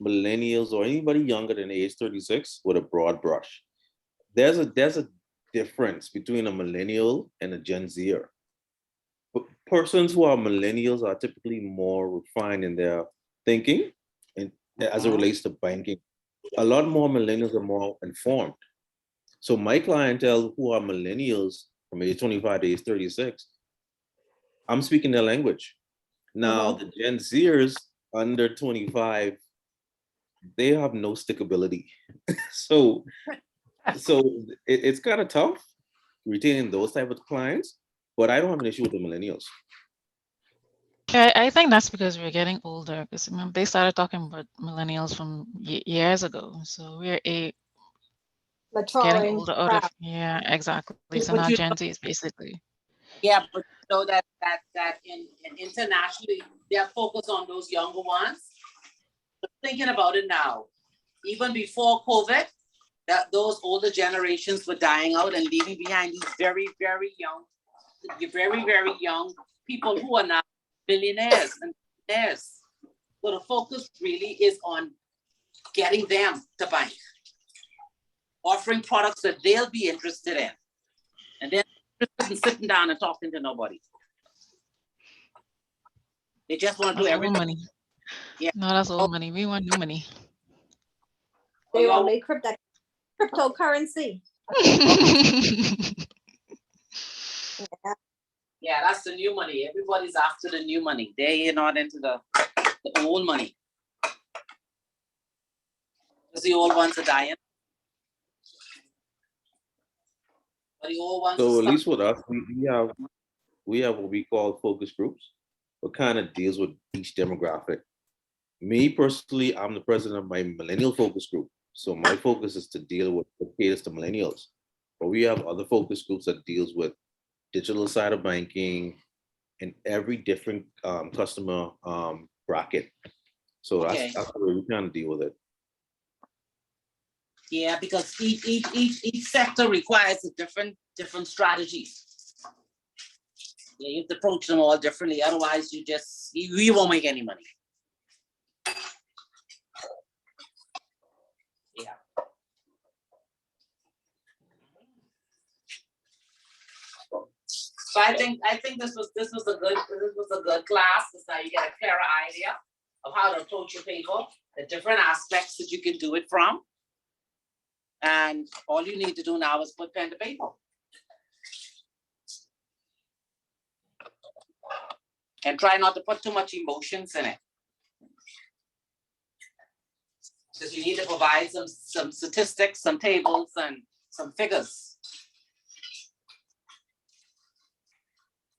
millennials or anybody younger than age 36 with a broad brush. There's a difference between a millennial and a Gen Zer. Persons who are millennials are typically more refined in their thinking and as it relates to banking. A lot more millennials are more informed. So my clientele who are millennials from age 25 to age 36, I'm speaking their language. Now the Gen Zers under 25, they have no stickability. so it's kind of tough retaining those type of clients, but I don't have an issue with the millennials. Yeah, I think that's because we're getting older. Because they started talking about millennials from years ago. So we're getting Maturing. older. Yeah, exactly. So But now you Gen Z is basically. Yeah, but you know that in internationally they're focused on those younger ones. But thinking about it now, even before COVID, that those older generations were dying out and leaving behind these very, very young people who are now billionaires and millionaires. So the focus really is on getting them to buy, offering products that they'll be interested in, and then sitting down and talking to nobody. They just want to do That's old everything. money. Yeah. No, that's old money. We want new money. They want to make cryptocurrency. Yeah, that's the new money. Everybody's after the new money. They're not into the old money. Because the old ones are dying. But the old ones So are at least with us, we have what we call focus groups, what kind of deals with each demographic. Me personally, I'm the president of my millennial focus group. So my focus is to deal with the caters to millennials. But we have other focus groups that deals with digital side of banking and every different customer bracket. So Okay. that's the way we kind of deal with it. Yeah, because each sector requires a different strategies. Yeah, you have to approach them all differently. Otherwise, you won't make any money. Yeah. So I think this was a good class. So now you get a clearer idea of how to approach your people, the different aspects that you can do it from. And all you need to do now is put pen to paper. And try not to put too much emotions in it. Because you need to provide some statistics, some tables, and some figures.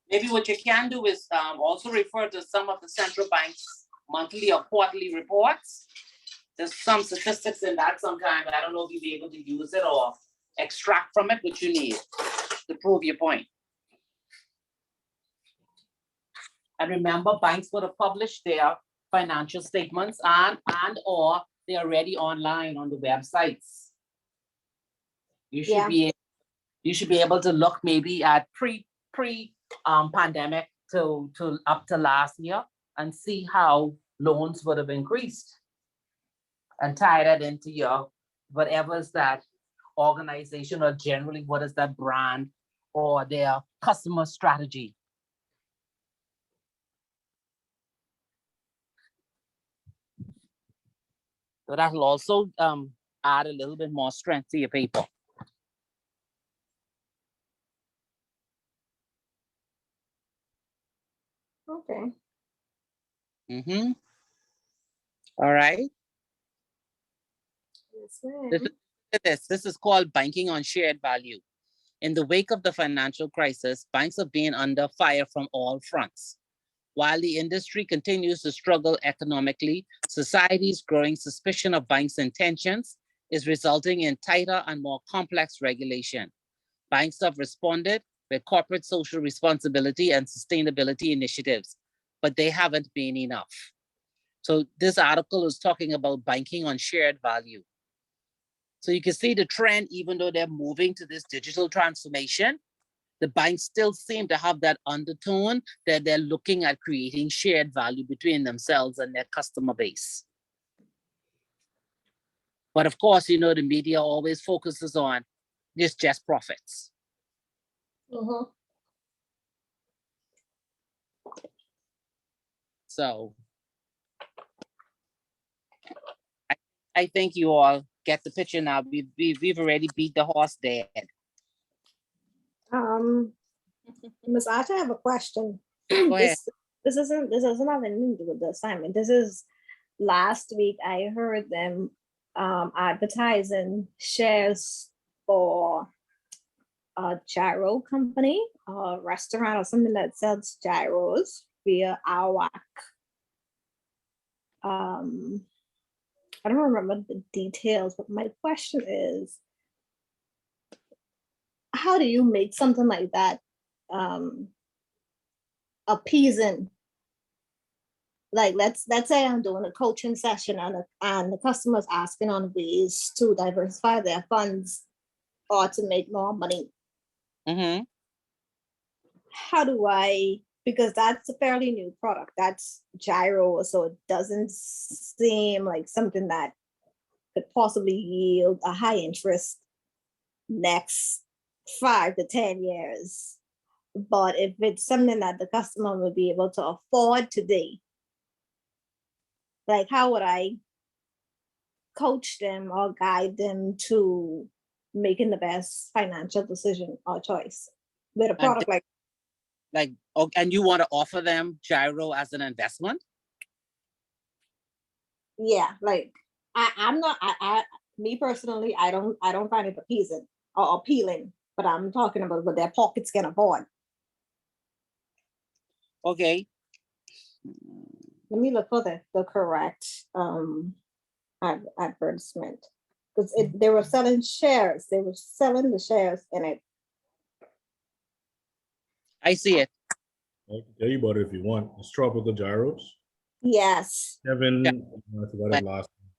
Maybe what you can do is also refer to some of the central bank's monthly or quarterly reports There's some statistics in that sometimes. I don't know if you'll be able to use it or extract from it what you need to prove your point. And remember, banks would have published their financial statements and or they're already online on the websites. You should be able to look maybe at pre pandemic to up to last year and see how loans would have increased and tie that into your whatever's that organization or generally what is that brand or their customer strategy. So that'll also add a little bit more strength to your paper. Okay. Mm-hmm. All right. Yes, ma'am. This is called banking on shared value. In the wake of the financial crisis, banks have been under fire from all fronts. While the industry continues to struggle economically, society's growing suspicion of banks' intentions is resulting in tighter and more complex regulation. Banks have responded with corporate social responsibility and sustainability initiatives, but they haven't been enough. So this article is talking about banking on shared value. So you can see the trend, even though they're moving to this digital transformation, the banks still seem to have that undertone that they're looking at creating shared value between themselves and their customer base. But of course, you know, the media always focuses on just profits. So I think you all get the picture now. We've already beat the horse dead. Ms. Archer, I have a question. Go ahead. This doesn't have anything to do with the assignment. This is last week I heard them advertising shares for a gyro company, a restaurant or something that sells gyros via AWAC. I don't remember the details, but my question is, how do you make something like that appeasing? Like let's say I'm doing a coaching session and the customer's asking on ways to diversify their funds or to make more money. Mm-hmm. How do I, because that's a fairly new product, that's gyro, so it doesn't seem like something that could possibly yield a high interest next 5 to 10 years. But if it's something that the customer would be able to afford today, like how would I coach them or guide them to making the best financial decision or choice with a product and you want to offer them gyro as an investment? Yeah, like I'm not, me personally, I don't find it appeasing or appealing, but I'm talking about what their pockets can afford. Okay. Let me look for the correct advertisement, because they were selling shares. They were selling the shares in it. I see it. I can tell you about it if you want. It's Tropical Gyros. Yes. Kevin, Yeah. I forgot his last name.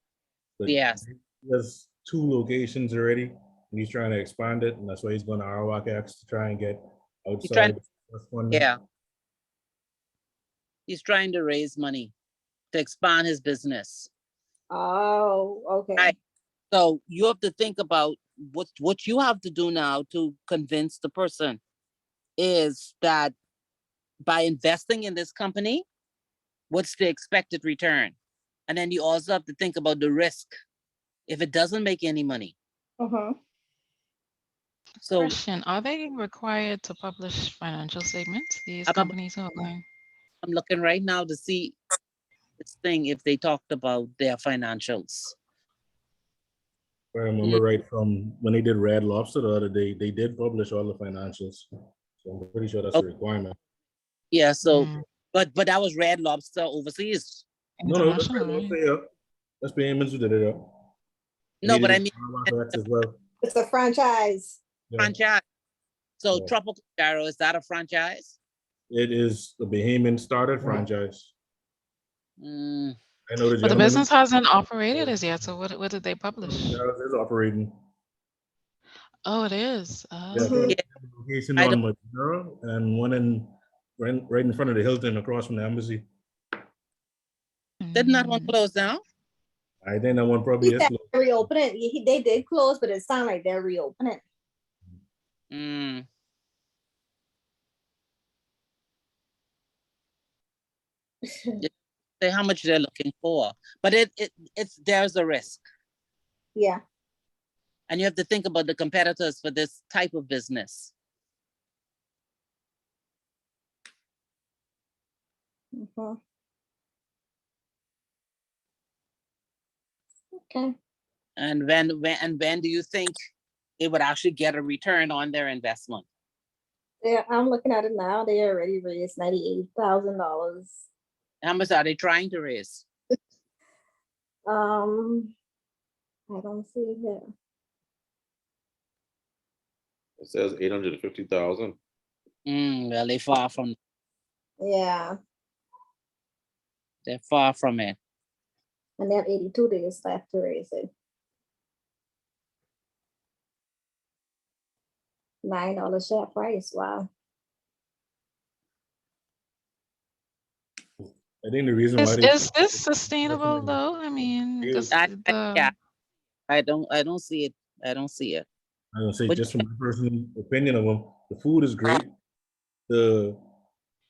But Yes. there's 2 locations already, and he's trying to expand it, and that's why he's going to RWACX to try and get outside. Yeah. He's trying to raise money to expand his business. Oh, okay. Right. So you have to think about what you have to do now to convince the person is that by investing in this company, what's the expected return? And then you also have to think about the risk if it doesn't make any money. So Question, are they required to publish financial statements, these companies online? I'm looking right now to see this thing if they talked about their financials. If I remember right from when they did Red Lobster the other day, they did publish all the financials. So I'm pretty sure that's a requirement. Yeah, so but that was Red Lobster overseas. No, that's Red Lobster here. That's payments we did it up. No, but I mean As well. It's a franchise. Yeah. franchise. So Yeah. Tropical Gyro, is that a franchise? It is the Bahamian started franchise. Mm, I know the But the gentleman business hasn't operated as yet. So what did they publish? is operating. Oh, it is. Yeah, Mhm. yeah, location I on don't, Madera and one in right in front of the Hilton across from the embassy. didn't that one Mm. close down? I think that one probably He is said closed. they're reopening. They did close, but it sounded like they're reopening. Mm. Say how much they're looking for, but it's there's a risk, Yeah. and you have to think about the competitors for this type of business. Mhm. Okay. And when do you think they would actually get a return on their investment? Yeah, I'm looking at it now. They already raised $98,000. How much are they trying to raise? I don't see it here. It says 850,000. Well, they're far from Yeah, they're far from it. and they have 82 days left to raise it. $9 share price. Wow. I think the reason why Is this sustainable though? I mean, because Yeah, the I don't see it. I don't see it. I don't say But- just from my personal opinion of them, the food is great. The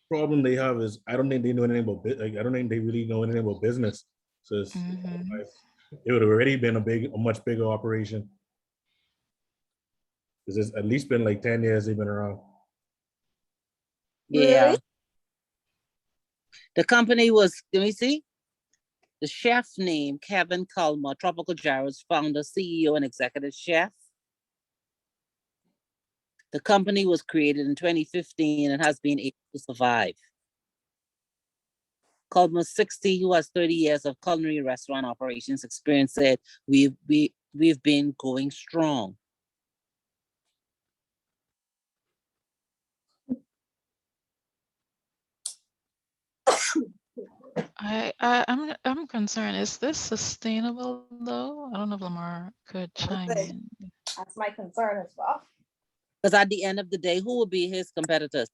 problem they have is I don't think they know anything about I don't think they really know anything about business. So it's, Mhm. it would have already been a much bigger operation. Because it's at least been like 10 years they've been around. Yeah. Really? The company was, let me see. The chef name, Kevin Culmer, Tropical Gyro's founder, CEO, and executive chef. The company was created in 2015 and has been able to survive. Culmer's 60, who has 30 years of culinary restaurant operations experience, said, we've been going strong. I'm concerned. Is this sustainable though? I don't know if Lamar could chime Okay. in. That's my concern as well. Because at the end of the day, who will be his competitors?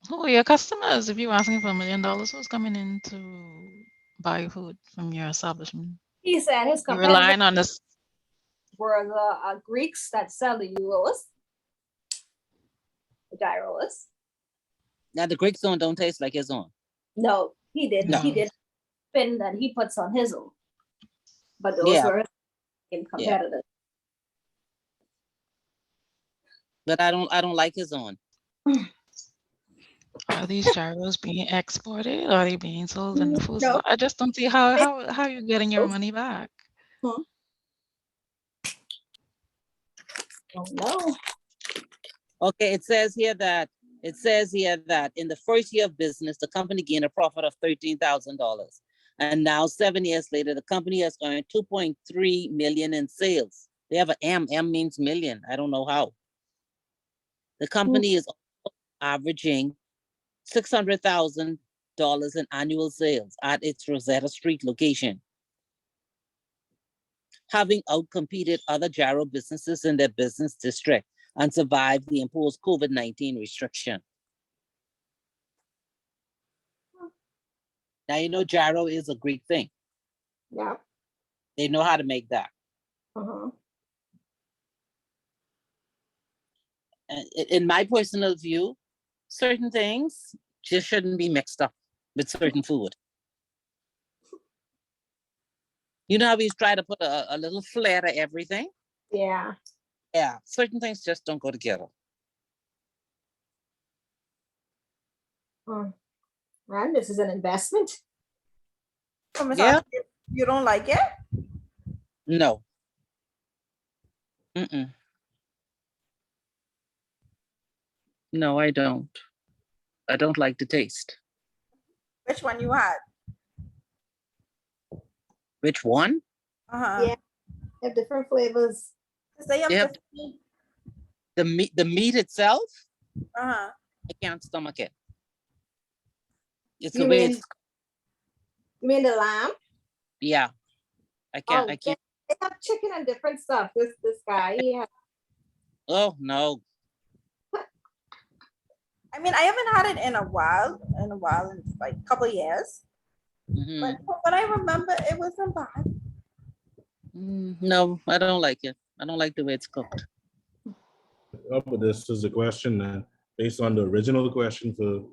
Who are your customers? If you're asking for $1 million, who's coming in to buy food from your establishment? He said his You're competitors relying on this. were the Greeks that sell the euros, the gyros. Now the Greek zone don't taste like his own. No, he didn't. No. He did spin that he puts on his own. But those Yeah. were in competitors. But I don't like his own. Are these gyros being exported? Are they being sold in the food No. store? I just don't see how you're getting your money back. Oh, no. Okay, it says here that in the first year of business, the company gained a profit of $13,000. And now 7 years later, the company has earned 2.3 million in sales. They have an M. M means million. I don't know how. The company is averaging $600,000 in annual sales at its Rosetta Street location, having outcompeted other gyro businesses in their business district and survived the imposed COVID-19 restriction. Now, you know, gyro is a Greek thing. Yeah. They know how to make that. Uh-huh. And in my personal view, certain things just shouldn't be mixed up with certain food. You know how we try to put a little flair to everything? Yeah. Yeah, certain things just don't go together. And this is an investment. So, Ms. Yeah. Archie, you don't like it? No. Mm-mm. No, I don't. I don't like the taste. Which one you had? Which one? Uh-huh. They have different flavors. 'Cause they have Yep. different. The meat itself, Uh-huh. I can't stomach it. It's You the way mean it's, you mean the lamb? yeah. I can't, Oh, I can't. they have chicken and different stuff. This guy, he has Oh, no. I mean, I haven't had it in a while, in like a couple of years. Mhm. But from what I remember, it wasn't bad. No, I don't like it. I don't like the way it's cooked. Up with this is a question that, based on the original question for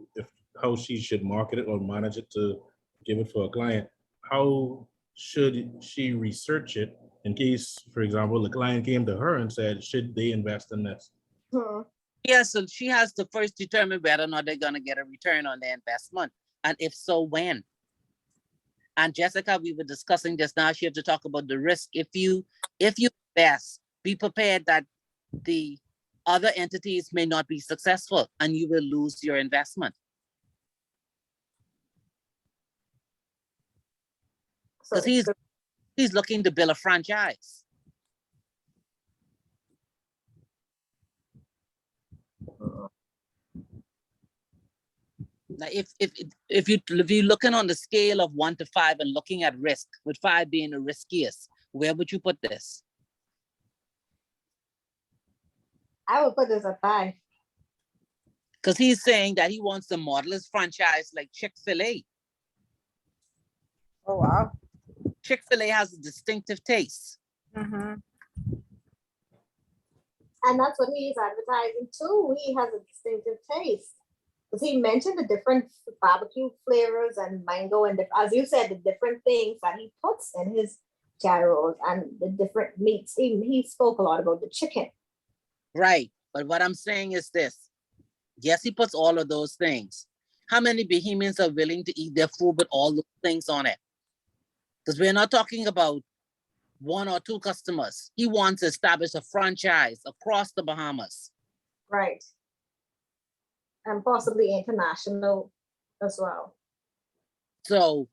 how she should market it or manage it to give it for a client, how should she research it in case, for example, the client came to her and said, should they invest in this? Yeah, so she has to first determine whether or not they're gonna get a return on their investment. And if so, when? And Jessica, we were discussing this now. She had to talk about the risk. If you invest, be prepared that the other entities may not be successful and you will lose your investment. Because he's looking to build a franchise. Now, if you're looking on the scale of 1 to 5 and looking at risk, with 5 being the riskiest, where would you put this? I would put this at 5. Because he's saying that he wants to model his franchise like Chick-fil-A. Oh, wow. Chick-fil-A has a distinctive taste. Mm-hmm. And that's what he's advertising too. He has a distinctive taste. Because he mentioned the different barbecue flavors and mango and as you said, the different things that he puts in his gyros and the different meats. He spoke a lot about the chicken. Right. But what I'm saying is this. Yes, he puts all of those things. How many Bahamians are willing to eat their food with all those things on it? Because we're not talking about 1 or 2 customers. He wants to establish a franchise across the Bahamas. Right. And possibly international as well. So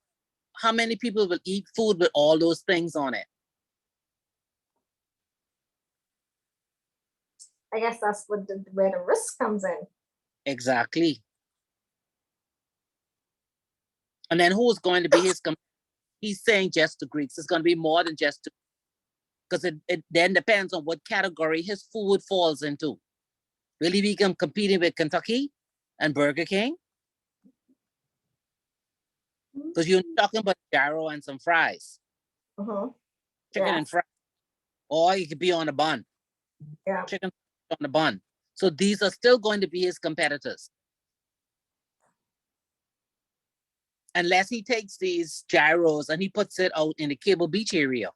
how many people will eat food with all those things on it? I guess that's where the risk comes in. Exactly. And then who's going to be his he's saying just the Greeks. It's going to be more than just because it then depends on what category his food falls into. Will he be competing with Kentucky and Burger King? Because you're talking about gyro and some fries. Chicken and fries. Or he could be on a bun. Yeah. Chicken on the bun. So these are still going to be his competitors. Unless he takes these gyros and he puts it out in the Cable Beach area,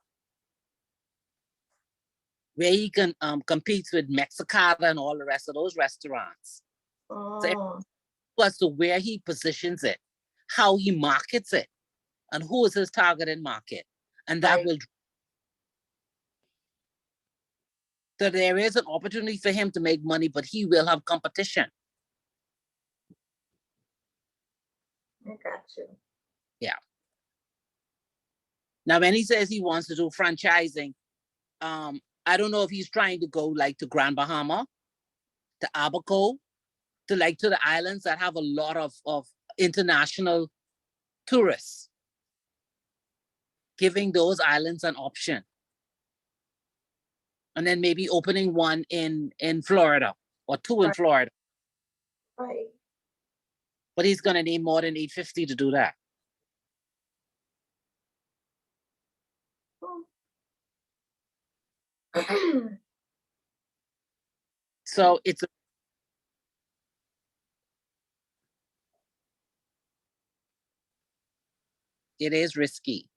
where he can compete with Mexicana and all the rest of those restaurants. So as to where he positions it, how he markets it, and who is his targeted market. And that will. So there is an opportunity for him to make money, but he will have competition. I got you. Yeah. Now, when he says he wants to do franchising, I don't know if he's trying to go like to Grand Bahama, to Abaco, to the islands that have a lot of international tourists, giving those islands an option. And then maybe opening one in Florida or 2 in Florida. Right. But he's going to need more than $850 to do that. So it is risky.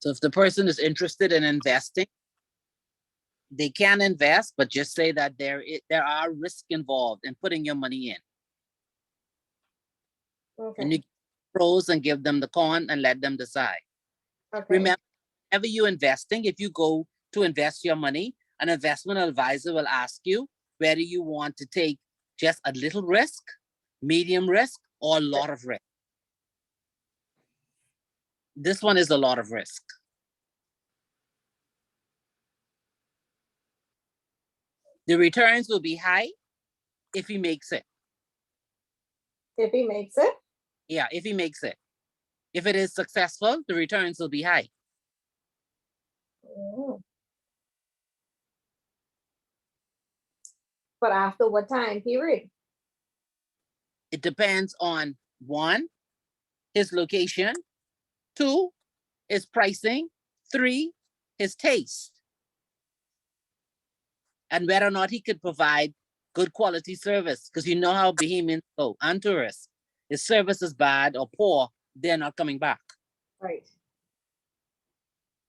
So if the person is interested in investing, they can invest, but just say that there are risks involved in putting your money in. Okay. And you pros and give them the con and let them decide. Okay. Remember, whenever you're investing, if you go to invest your money, an investment advisor will ask you whether you want to take just a little risk, medium risk, or a lot of risk. This one is a lot of risk. The returns will be high if he makes it. If he makes it? Yeah, if he makes it. If it is successful, the returns will be high. Mm. But after what time period? It depends on 1, his location, 2, his pricing, 3, his taste, and whether or not he could provide good quality service. Because you know how Bahamians go, and tourists. If service is bad or poor, they're not coming back. Right.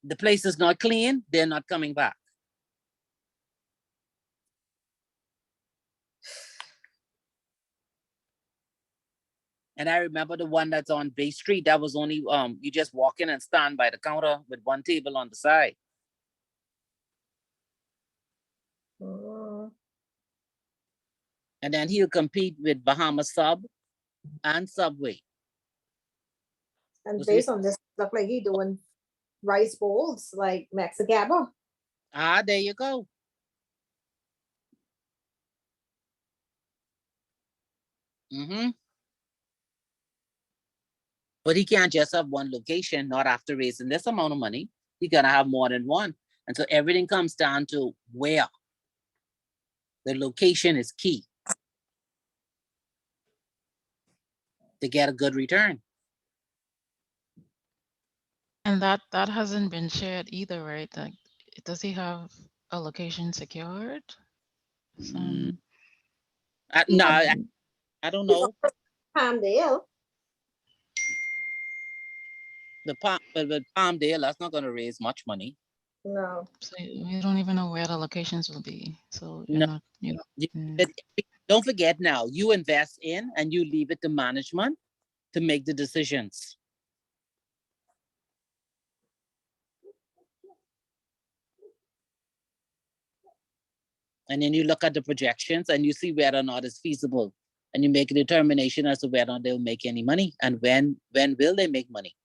The place is not clean, they're not coming back. And I remember the one that's on Bay Street, that was only, you just walk in and stand by the counter with one table on the side. Mm. And then he'll compete with Bahama Sub and Subway. And Was based on this, look like he doing rice bowls like Mexicabo. Ah, there you go. Mm-hmm. But he can't just have one location, not after raising this amount of money. He's gonna have more than one. And so everything comes down to where. The location is key to get a good return. And that hasn't been shared either, right? Like, does he have a location secured? Some No, I don't know. Palmdale. But with Palmdale, that's not gonna raise much money. No. so you don't even know where the locations will be. So you're No. not, you know. But don't forget now, you invest in and you leave it to management to make the decisions. And then you look at the projections and you see whether or not it's feasible. And you make a determination as to whether or not they'll make any money and when will they make money.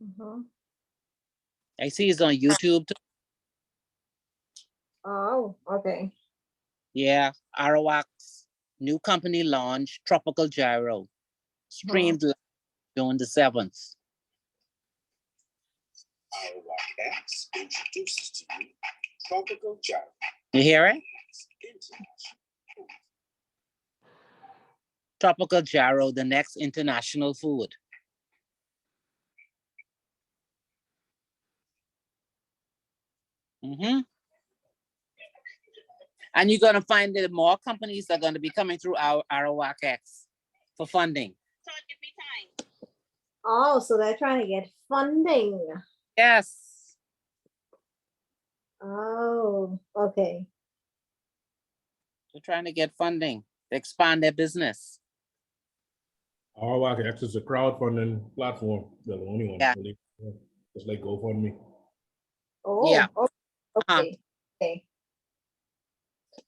Mhm. I see it's on YouTube too. Oh, okay. Yeah, Arawak's new company launch, Tropical Gyro, streamed live June the 7th. Arawak X introduces to you Tropical Gyro. You hear it? Tropical Gyro, the next international food. Mm-hmm. And you're going to find that more companies are going to be coming through our Arawak X for funding. Oh, so they're trying to get funding. Yes. Oh, okay. They're trying to get funding to expand their business. Arawak X is a crowdfunding platform. They're the only one. Yeah. Really. It's like GoFundMe. Oh, Yeah. okay. Okay.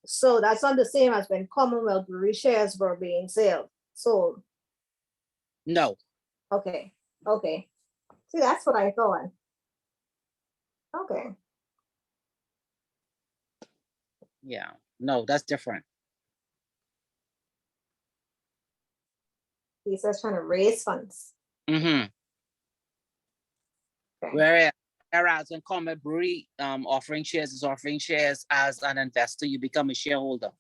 So that's not the same as when Commonwealth Brewery shares were being sold. No. Okay. Okay. See, that's what I thought. Okay. Yeah. No, that's different. He's just trying to raise funds. Mm-hmm. Okay. Whereas when Commonwealth Brewery offering shares is offering shares as an investor, you become a shareholder.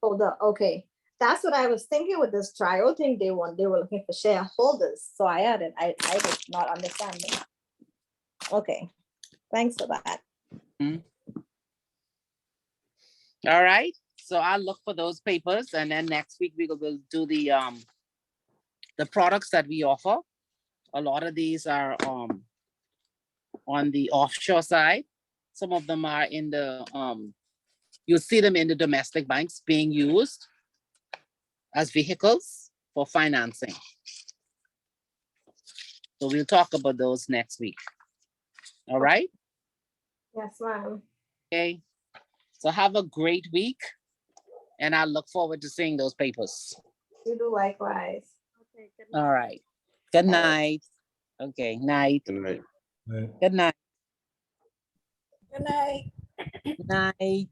Okay. That's what I was thinking with this trial thing. They were looking for shareholders. So I added, I was not understanding. Okay. Thanks for that. Mm-hmm. All right. So I'll look for those papers, and then next week we will do the products that we offer. A lot of these are on the offshore side. Some of them are in the you'll see them in the domestic banks being used as vehicles for financing. So we'll talk about those next week. All right. Yes, ma'am. Okay. So have a great week. And I look forward to seeing those papers. You do likewise. Okay, good All night. right. Good night. Okay, night. Good night. Right. Good night. Good night. Good night.